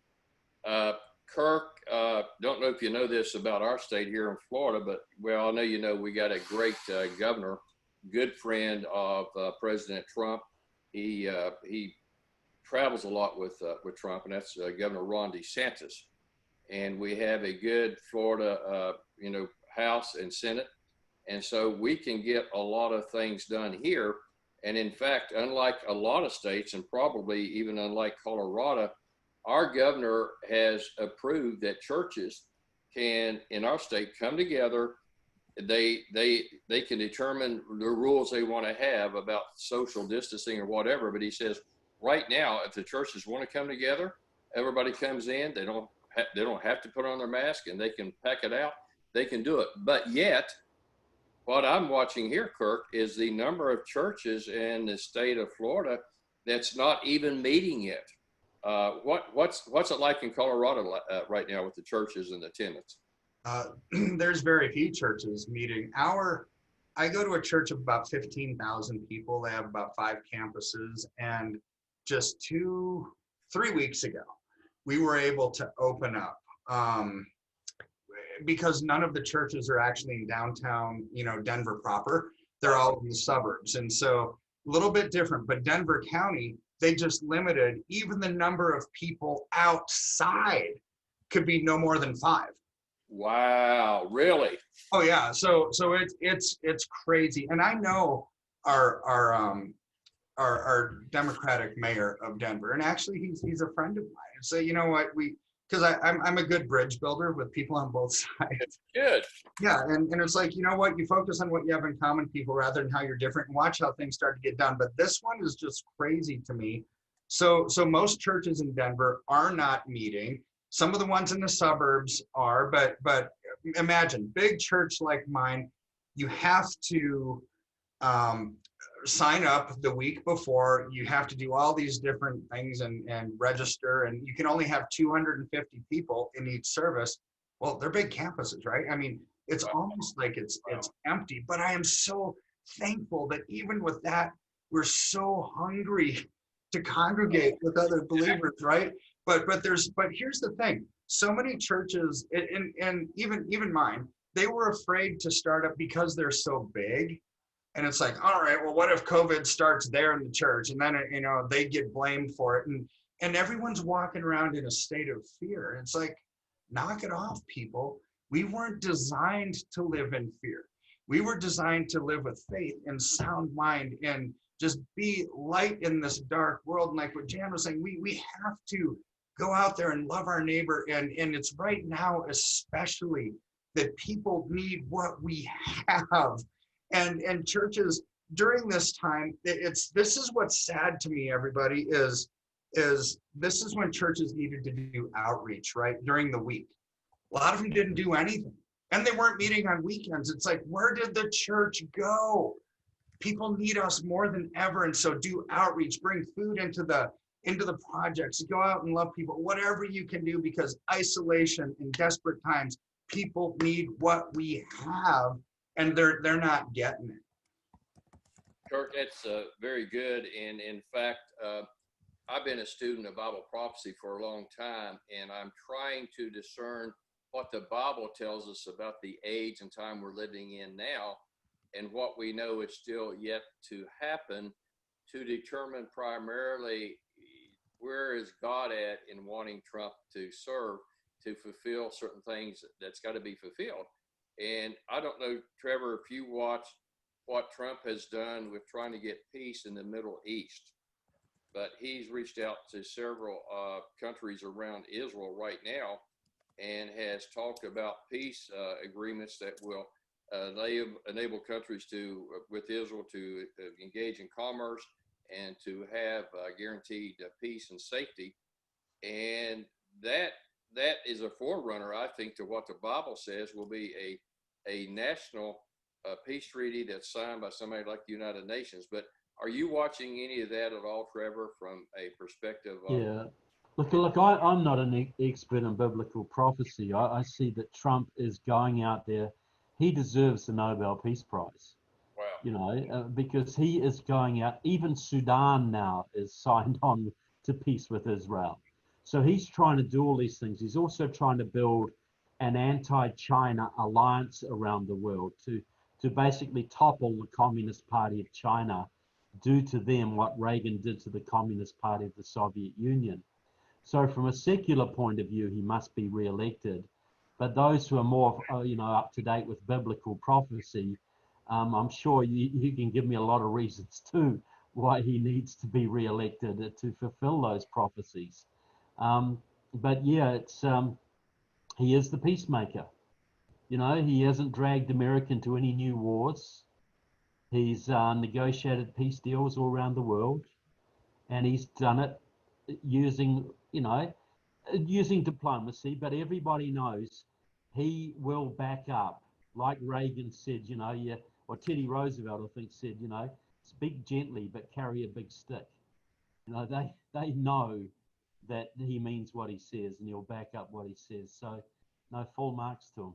Kirk, don't know if you know this about our state here in Florida, but well, I know you know we got a great governor, good friend of President Trump. He travels a lot with Trump, and that's Governor Ron DeSantis. And we have a good Florida, House and Senate, and so we can get a lot of things done here. And in fact, unlike a lot of states, and probably even unlike Colorado, our governor has approved that churches can, in our state, come together. They can determine the rules they want to have about social distancing or whatever. But he says right now, if the churches want to come together, everybody comes in. They don't have to put on their mask, and they can pack it out. They can do it. But yet, what I'm watching here, Kirk, is the number of churches in the state of Florida that's not even meeting yet. What's it like in Colorado right now with the churches and attendance? There's very few churches meeting. I go to a church of about 15,000 people. They have about 5 campuses, and just 3 weeks ago, we were able to open up because none of the churches are actually in downtown, Denver proper. They're all in the suburbs, and so a little bit different. But Denver County, they just limited even the number of people outside could be no more than 5. Wow, really? Oh yeah, so it's crazy, and I know our Democratic mayor of Denver, and actually he's a friend of mine. And so you know what, because I'm a good bridge builder with people on both sides. Good. Yeah, and it's like, you know what, you focus on what you have in common, people, rather than how you're different, and watch how things start to get done. But this one is just crazy to me. So most churches in Denver are not meeting. Some of the ones in the suburbs are, but imagine, big church like mine, you have to sign up the week before. You have to do all these different things and register, and you can only have 250 people in each service. Well, they're big campuses, right? I mean, it's almost like it's empty, but I am so thankful that even with that, we're so hungry to congregate with other believers, right? But here's the thing: so many churches, and even mine, they were afraid to start up because they're so big, and it's like, all right, well, what if COVID starts there in the church, and then they get blamed for it, and everyone's walking around in a state of fear. And it's like, knock it off, people. We weren't designed to live in fear. We were designed to live with faith and sound mind and just be light in this dark world. And like what Jan was saying, we have to go out there and love our neighbor. And it's right now, especially, that people need what we have. And churches during this time, this is what's sad to me, everybody, is this is when churches needed to do outreach, right? During the week. A lot of them didn't do anything. And they weren't meeting on weekends. It's like, where did the church go? People need us more than ever. And so do outreach, bring food into the projects, go out and love people, whatever you can do, because isolation in desperate times, people need what we have, and they're not getting it. Kirk, that's very good. And in fact, I've been a student of Bible prophecy for a long time, and I'm trying to discern what the Bible tells us about the age and time we're living in now, and what we know is still yet to happen, to determine primarily where is God at in wanting Trump to serve, to fulfill certain things that's got to be fulfilled. And I don't know, Trevor, if you watched what Trump has done with trying to get peace in the Middle East, but he's reached out to several countries around Israel right now and has talked about peace agreements that will enable countries with Israel to engage in commerce and to have guaranteed peace and safety. And that is a forerunner, I think, to what the Bible says will be a national peace treaty that's signed by somebody like the United Nations. But are you watching any of that at all, Trevor, from a perspective of... Yeah. Look, I'm not an expert in biblical prophecy. I see that Trump is going out there. He deserves the Nobel Peace Prize. Wow. Because he is going out. Even Sudan now is signed on to peace with Israel. So he's trying to do all these things. He's also trying to build an anti-China alliance around the world to basically topple the Communist Party of China, do to them what Reagan did to the Communist Party of the Soviet Union. So from a secular point of view, he must be re-elected. But those who are more, up to date with biblical prophecy, I'm sure you can give me a lot of reasons too why he needs to be re-elected to fulfill those prophecies. But yeah, he is the peacemaker. He hasn't dragged America into any new wars. He's negotiated peace deals all around the world, and he's done it using diplomacy. But everybody knows he will back up, like Reagan said, or Teddy Roosevelt, I think, said, speak gently but carry a big stick. You know, they know that he means what he says and he'll back up what he says. So, no, full marks to him.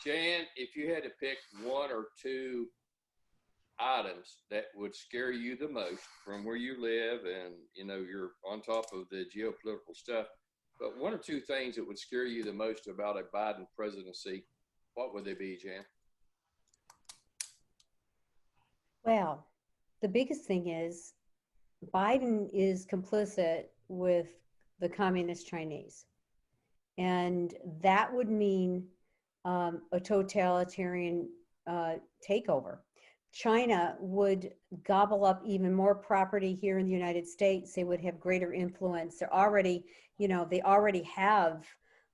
Jan, if you had to pick one or two items that would scare you the most from where you live, and you know you're on top of the geopolitical stuff, but one or two things that would scare you the most about a Biden presidency, what would they be, Jan? Well, the biggest thing is Biden is complicit with the communist Chinese. And that would mean a totalitarian takeover. China would gobble up even more property here in the United States. They would have greater influence. They're already, they already have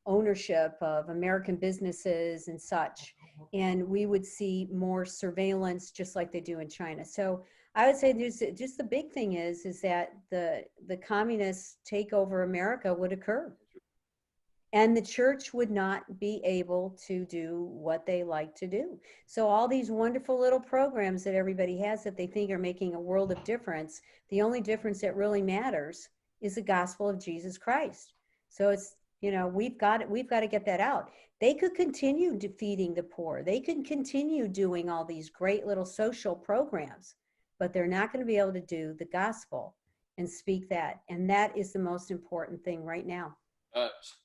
ownership of American businesses and such. And we would see more surveillance just like they do in China. So I would say there's just the big thing is that the communists take over America would occur. And the church would not be able to do what they like to do. So all these wonderful little programs that everybody has that they think are making a world of difference, the only difference that really matters is the gospel of Jesus Christ. So it's, we've got to get that out. They could continue defeating the poor. They could continue doing all these great little social programs, but they're not going to be able to do the gospel and speak that. And that is the most important thing right now.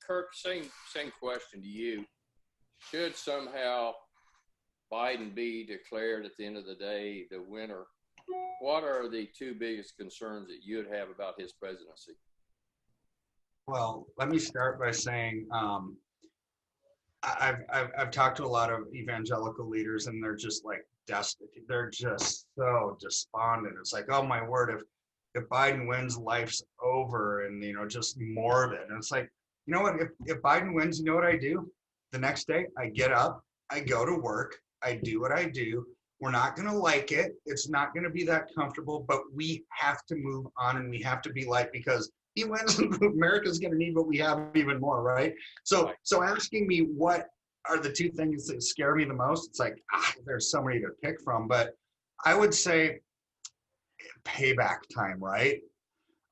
Kirk, same question to you. Should somehow Biden be declared at the end of the day the winner, what are the two biggest concerns that you would have about his presidency? Well, let me start by saying I've talked to a lot of evangelical leaders, and they're just like destitute. They're just so despondent. It's like, oh my word, if Biden wins, life's over, and just morbid. And it's like, you know what? If Biden wins, you know what I do? The next day, I get up, I go to work, I do what I do. We're not going to like it. It's not going to be that comfortable, but we have to move on, and we have to be light, because he wins, America's going to need what we have even more, right? So asking me what are the two things that scare me the most, it's like, there's so many to pick from, but I would say payback time, right?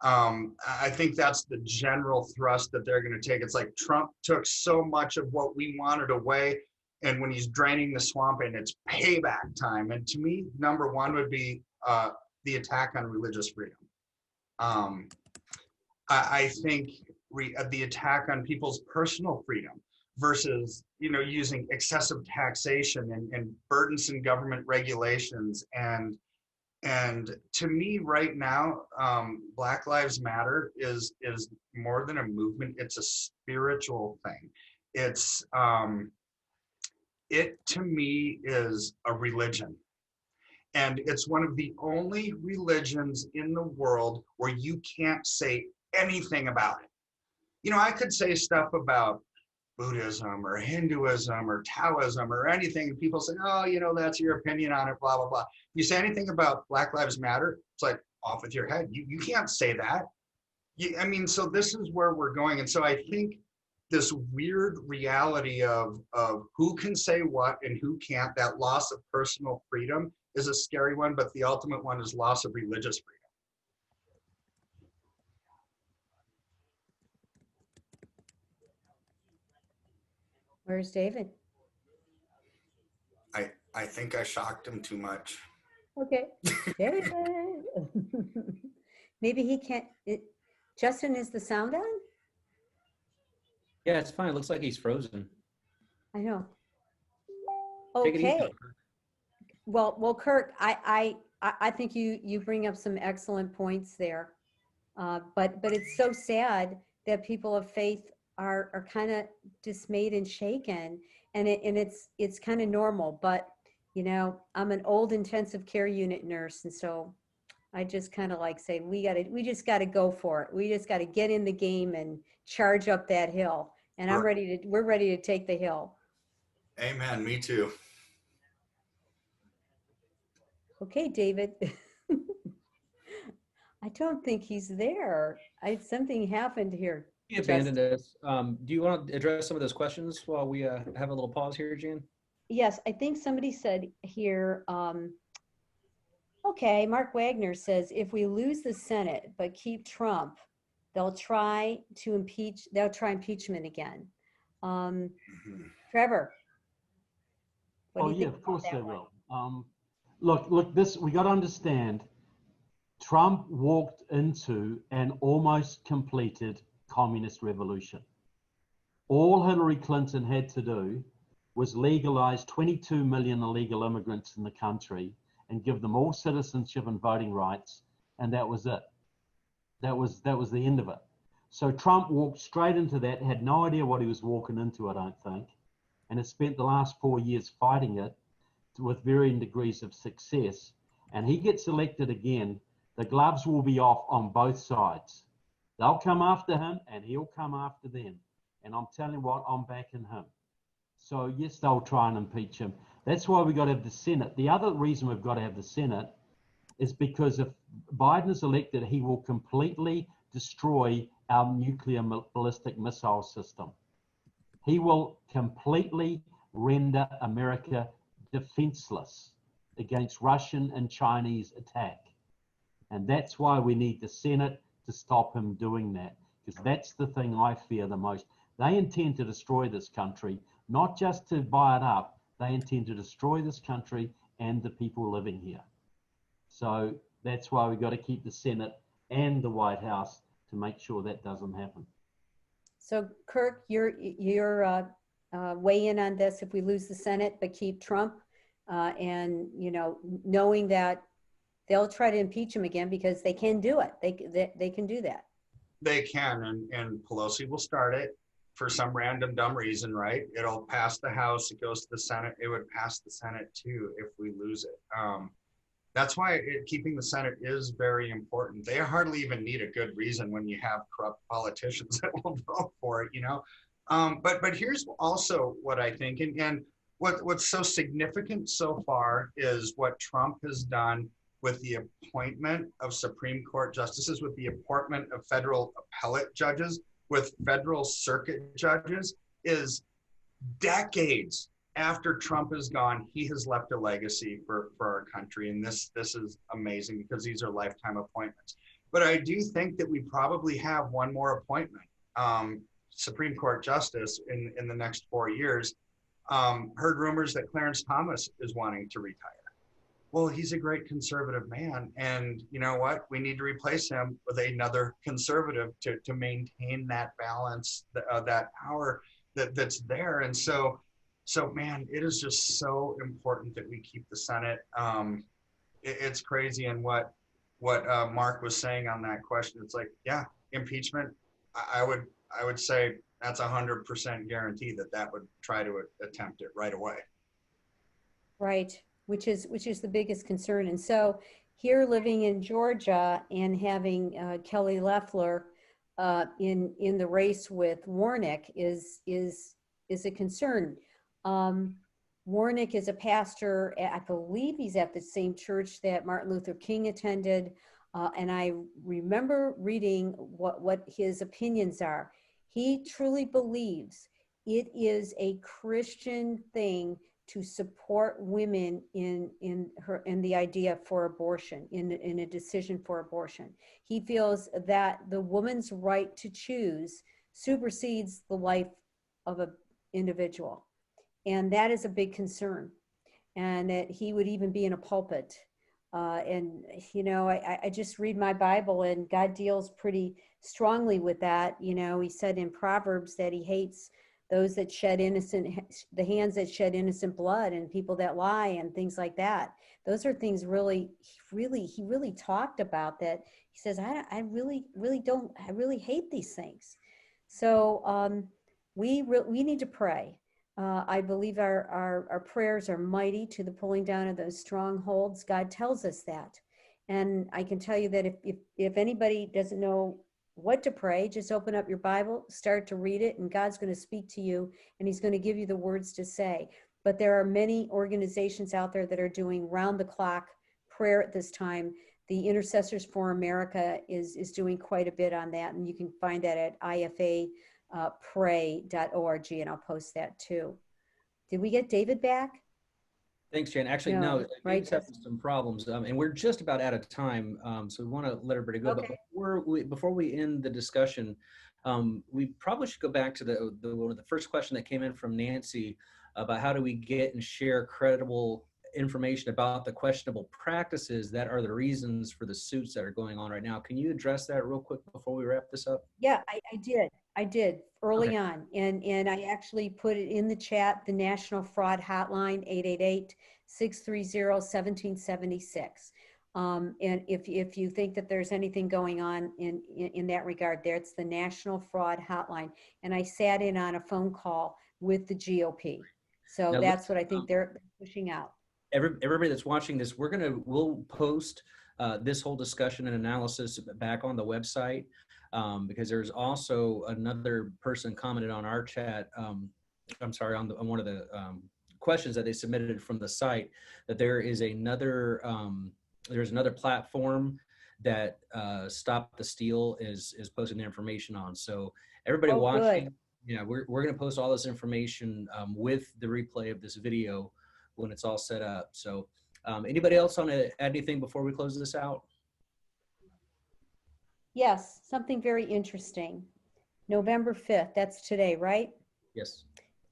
I think that's the general thrust that they're going to take. It's like Trump took so much of what we wanted away, and when he's draining the swamp, and it's payback time. And to me, number one would be the attack on religious freedom. I think the attack on people's personal freedom versus, using excessive taxation and burdensome government regulations. And to me right now, Black Lives Matter is more than a movement. It's a spiritual thing. It's, it to me is a religion. And it's one of the only religions in the world where you can't say anything about it. I could say stuff about Buddhism or Hinduism or Taoism or anything, and people say, oh, that's your opinion on it, blah, blah, blah. You say anything about Black Lives Matter, it's like off with your head. You can't say that. So this is where we're going. And so I think this weird reality of who can say what and who can't, that loss of personal freedom is a scary one, but the ultimate one is loss of religious freedom. Where's David? I think I shocked him too much. Okay. David. Maybe he can't. Justin, is the sound on? Yeah, it's fine. It looks like he's frozen. I know. Take it easy, Okay. Kirk. Well, Kirk, I think you bring up some excellent points there, but it's so sad that people of faith are kind of dismayed and shaken, and it's kind of normal. But I'm an old intensive care unit nurse, and so I just kind of like say we just got to go for it. We just got to get in the game and charge up that hill. And we're ready to take the hill. Amen. Me too. Okay, David. I don't think he's there. Something happened here. He abandoned us. Do you want to address some of those questions while we have a little pause here, Jan? Yes, I think somebody said here, Okay, Mark Wagner says, if we lose the Senate but keep Trump, they'll try impeachment again. Trevor, what do you Yeah, think of course about they that one? will. Look, this, we got to understand, Trump walked into an almost completed communist revolution. All Hillary Clinton had to do was legalize 22 million illegal immigrants in the country and give them all citizenship and voting rights, and that was it. That was the end of it. So Trump walked straight into that, had no idea what he was walking into, I don't think, and has spent the last 4 years fighting it with varying degrees of success. And he gets elected again, the gloves will be off on both sides. They'll come after him and he'll come after them. And I'm telling you what, I'm backing him. So yes, they'll try and impeach him. That's why we've got to have the Senate. The other reason we've got to have the Senate is because if Biden is elected, he will completely destroy our nuclear ballistic missile system. He will completely render America defenseless against Russian and Chinese attack. And that's why we need the Senate to stop him doing that, because that's the thing I fear the most. They intend to destroy this country, not just to buy it up. They intend to destroy this country and the people living here. So that's why we've got to keep the Senate and the White House to make sure that doesn't happen. So Kirk, your weigh in on this, if we lose the Senate but keep Trump, and knowing that they'll try to impeach him again because they can do it. They can do that. They can, and Pelosi will start it for some random dumb reason, right? It'll pass the House, it goes to the Senate. It would pass the Senate too if we lose it. That's why keeping the Senate is very important. They hardly even need a good reason when you have corrupt politicians that will vote for it, But here's also what I think, and what's so significant so far is what Trump has done with the appointment of Supreme Court justices, with the appointment of federal appellate judges, with federal circuit judges, is decades after Trump is gone, he has left a legacy for our country. And this is amazing because these are lifetime appointments. But I do think that we probably have one more appointment, Supreme Court justice in the next 4 years. Heard rumors that Clarence Thomas is wanting to retire. Well, he's a great conservative man. And you know what? We need to replace him with another conservative to maintain that balance, that power that's there. And so man, it is just so important that we keep the Senate. It's crazy. And what Mark was saying on that question, it's like, yeah, impeachment. I would say that's 100% guarantee that would try to attempt it right away. Right, which is the biggest concern. And so here, living in Georgia and having Kelly Loeffler in the race with Warnock is a concern. Warnock is a pastor, I believe he's at the same church that Martin Luther King attended. And I remember reading what his opinions are. He truly believes it is a Christian thing to support women in the idea for abortion, in a decision for abortion. He feels that the woman's right to choose supersedes the life of an individual. And that is a big concern. And that he would even be in a pulpit. I just read my Bible and God deals pretty strongly with that. He said in Proverbs that he hates those that shed the hands that shed innocent blood and people that lie and things like that. Those are things he really talked about that. He says, I really hate these things. So we need to pray. I believe our prayers are mighty to the pulling down of those strongholds. God tells us that. And I can tell you that if anybody doesn't know what to pray, just open up your Bible, start to read it, and God's going to speak to you, and he's going to give you the words to say. But there are many organizations out there that are doing round-the-clock prayer at this time. The Intercessors for America is doing quite a bit on that, and you can find that at ifapray.org, and I'll post that too. Did we get David back? Thanks, Jan. Actually, No, no, right, Dave's having some problems, and we're just about out of time, so we want to let everybody go. But Okay. before we end the discussion, we probably should go back to the first question that came in from Nancy about how do we get and share credible information about the questionable practices that are the reasons for the suits that are going on right now. Can you address that real quick before we wrap this up? Yeah, I did early Okay. on. And I actually put it in the chat, the National Fraud Hotline, 888-630-1776. And if you think that there's anything going on in that regard, it's the National Fraud Hotline. And I sat in on a phone call with the GOP. So Now, that's what I think they're pushing out. Everybody that's watching this, we'll post this whole discussion and analysis back on the website, because there's also another person commented on our chat. I'm sorry, on one of the questions that they submitted from the site, that there is another there's another platform that Stop the Steal is posting the information on. So everybody watching, Good. yeah, we're going to post all this information with the replay of this video when it's all set up. So anybody else want to add anything before we close this out? Yes, something very interesting. November 5th, that's today, right? Yes.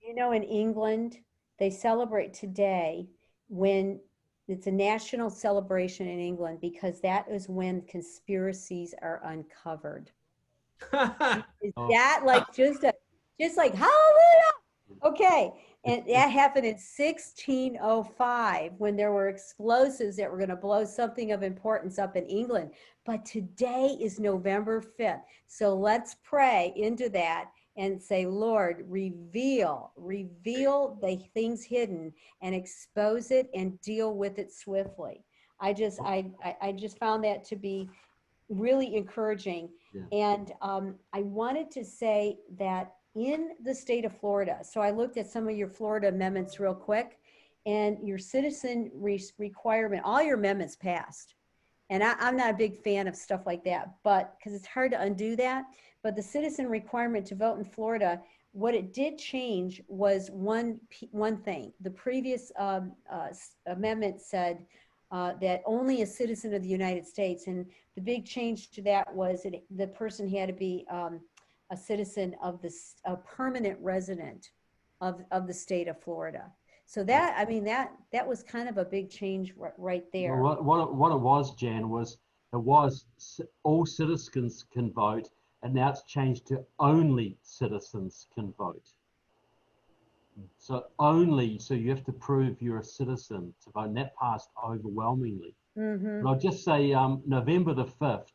You know, in England, they celebrate today when it's a national celebration in England because that is when conspiracies are uncovered. Is that like just like hallelujah? Okay. And that happened in 1605 when there were explosives that were going to blow something of importance up in England. But today is November 5th. So let's pray into that and say, Lord, reveal the things hidden and expose it and deal with it swiftly. I just found that to be really encouraging. Yeah. And I wanted to say that in the state of Florida, so I looked at some of your Florida amendments real quick, and your citizen requirement, all your amendments passed. And I'm not a big fan of stuff like that, but because it's hard to undo that. But the citizen requirement to vote in Florida, what it did change was one thing. The previous amendment said that only a citizen of the United States, and the big change to that was the person had to be a citizen of a permanent resident of the state of Florida. So that, I mean, that was kind of a big change right there. Well, what it was, Jan, was all citizens can vote, and now it's changed to only citizens can vote. So you have to prove you're a citizen to vote, and that passed overwhelmingly. Mm-hmm. But I'll just say November the 5th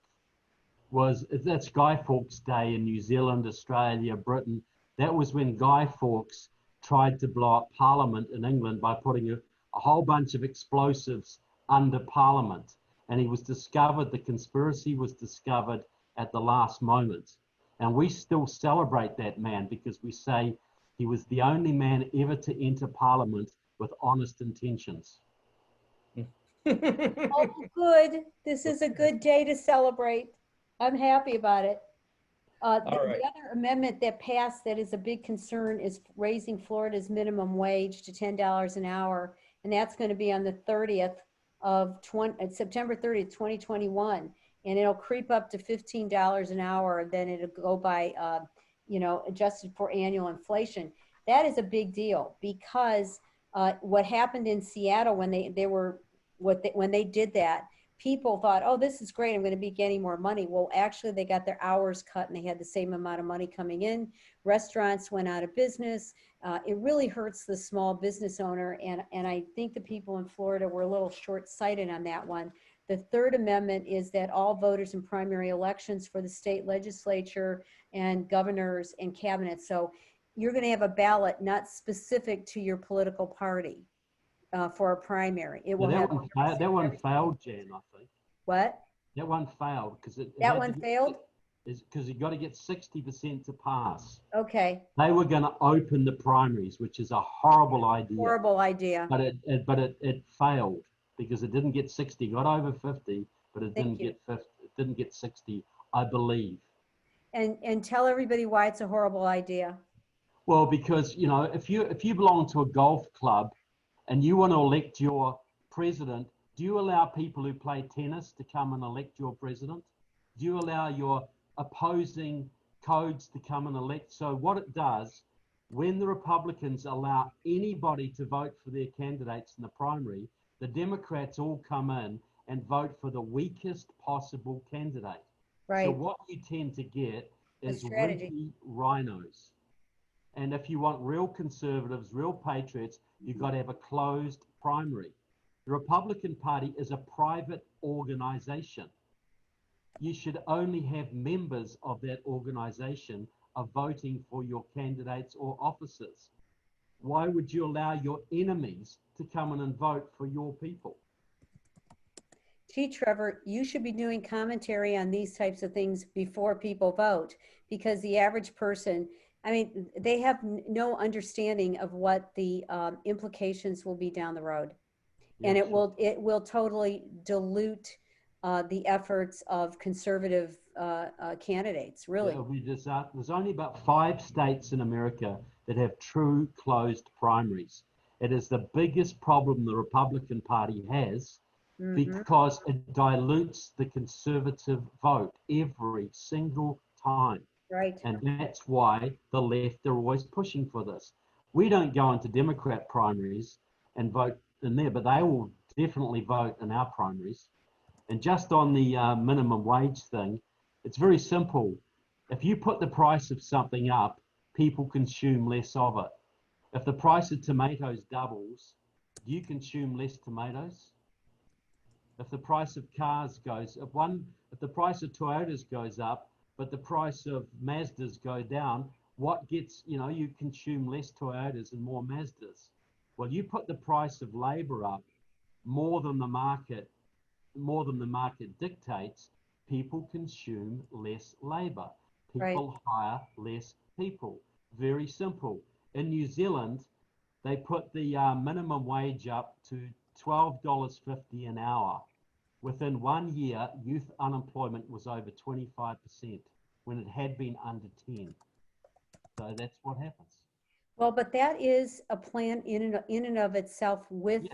that's Guy Fawkes Day in New Zealand, Australia, Britain. That was when Guy Fawkes tried to blow up Parliament in England by putting a whole bunch of explosives under Parliament. And the conspiracy was discovered at the last moment. And we still celebrate that man because we say he was the only man ever to enter Parliament with honest intentions. Oh, good. This is a good day to celebrate. I'm happy about it. The other amendment that passed that is a big concern is raising Florida's minimum wage to $10 an hour. And that's going to be on the 30th of September 30th, 2021. And it'll creep up to $15 an hour. Then it'll go by, adjusted for annual inflation. That is a big deal because what happened in Seattle when when they did that, people thought, oh, this is great, I'm going to be getting more money. Well, actually, they got their hours cut and they had the same amount of money coming in. Restaurants went out of business. It really hurts the small business owner. And I think the people in Florida were a little short-sighted on that one. The third amendment is that all voters in primary elections for the state legislature and governors and cabinets. So you're going to have a ballot not specific to your political party. For a primary. It will that one failed, Jan, I think. What? That one failed because that one failed? Is because you got to get 60% to pass. Okay. They were going to open the primaries, which is a horrible idea. Horrible idea. But it failed because it didn't get 60. Got over 50, but it didn't get 50. It didn't get 60, I believe. And tell everybody why it's a horrible idea. Well, because if you belong to a golf club, and you want to elect your president, do you allow people who play tennis to come and elect your president? Do you allow your opposing codes to come and elect? So what it does, when the Republicans allow anybody to vote for their candidates in the primary, the Democrats all come in and vote for the weakest possible candidate. Right. So what you tend to get is strategy. wimpy rhinos. And if you want real conservatives, real patriots, you've got to have a closed primary. The Republican Party is a private organization. You should only have members of that organization are voting for your candidates or officers. Why would you allow your enemies to come in and vote for your people? Gee, Trevor, you should be doing commentary on these types of things before people vote, because the average person, I mean, they have no understanding of what the implications will be down the road. And Yes. it will totally dilute the efforts of conservative candidates, really. Yeah, there's only about 5 states in America that have true closed primaries. It is the biggest problem the Republican Party has, because it dilutes the conservative vote every single time. Right. And that's why the left are always pushing for this. We don't go into Democrat primaries and vote in there, but they will definitely vote in our primaries. And just on the minimum wage thing, it's very simple. If you put the price of something up, people consume less of it. If the price of tomatoes doubles, do you consume less tomatoes? If the price of cars goes, if the price of Toyotas goes up, but the price of Mazdas go down, what gets, you consume less Toyotas and more Mazdas. Well, you put the price of labor up more than the market dictates, people consume less labor. People hire less people. Very simple. In New Zealand, they put the minimum wage up to $12.50 an hour. Within 1 year, youth unemployment was over 25% when it had been under 10. So that's what happens. Well, but that is a plan in and of itself with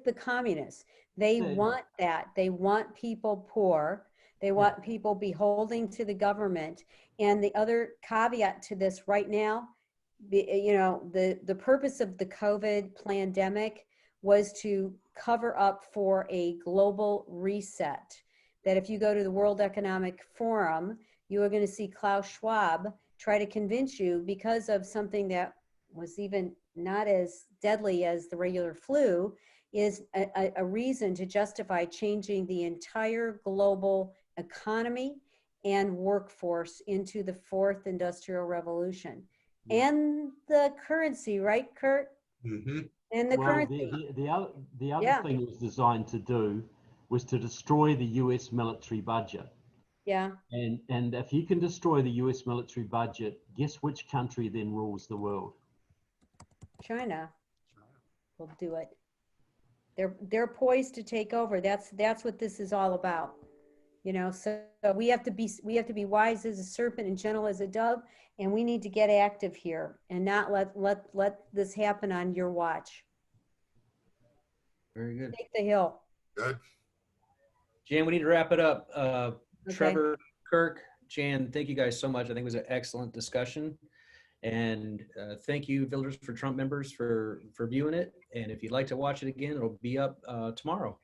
the communists. They want that. They want people poor. They want people beholding to the government. And the other caveat to this right now, the purpose of the COVID pandemic was to cover up for a global reset. That if you go to the World Economic Forum, you are going to see Klaus Schwab try to convince you, because of something that was even not as deadly as the regular flu, is a reason to justify changing the entire global economy and workforce into the 4th Industrial Revolution. And the currency, right, Kirk? Mm-hmm. And the currency. The other thing it was designed to do was to destroy the US military budget. Yeah. And if you can destroy the US military budget, guess which country then rules the world? China will do it. They're poised to take over. That's what this is all about. So we have to be wise as a serpent and gentle as a dove, and we need to get active here and not let this happen on your watch. Very good. Take the hill. Good. Jan, we need to wrap it up. Okay. Trevor, Kirk, Jan, thank you guys so much. I think it was an excellent discussion. And thank you, Villagers for Trump members, for viewing it. And if you'd like to watch it again, it'll be up tomorrow.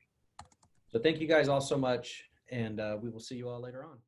So thank you guys all so much. And we will see you all later on.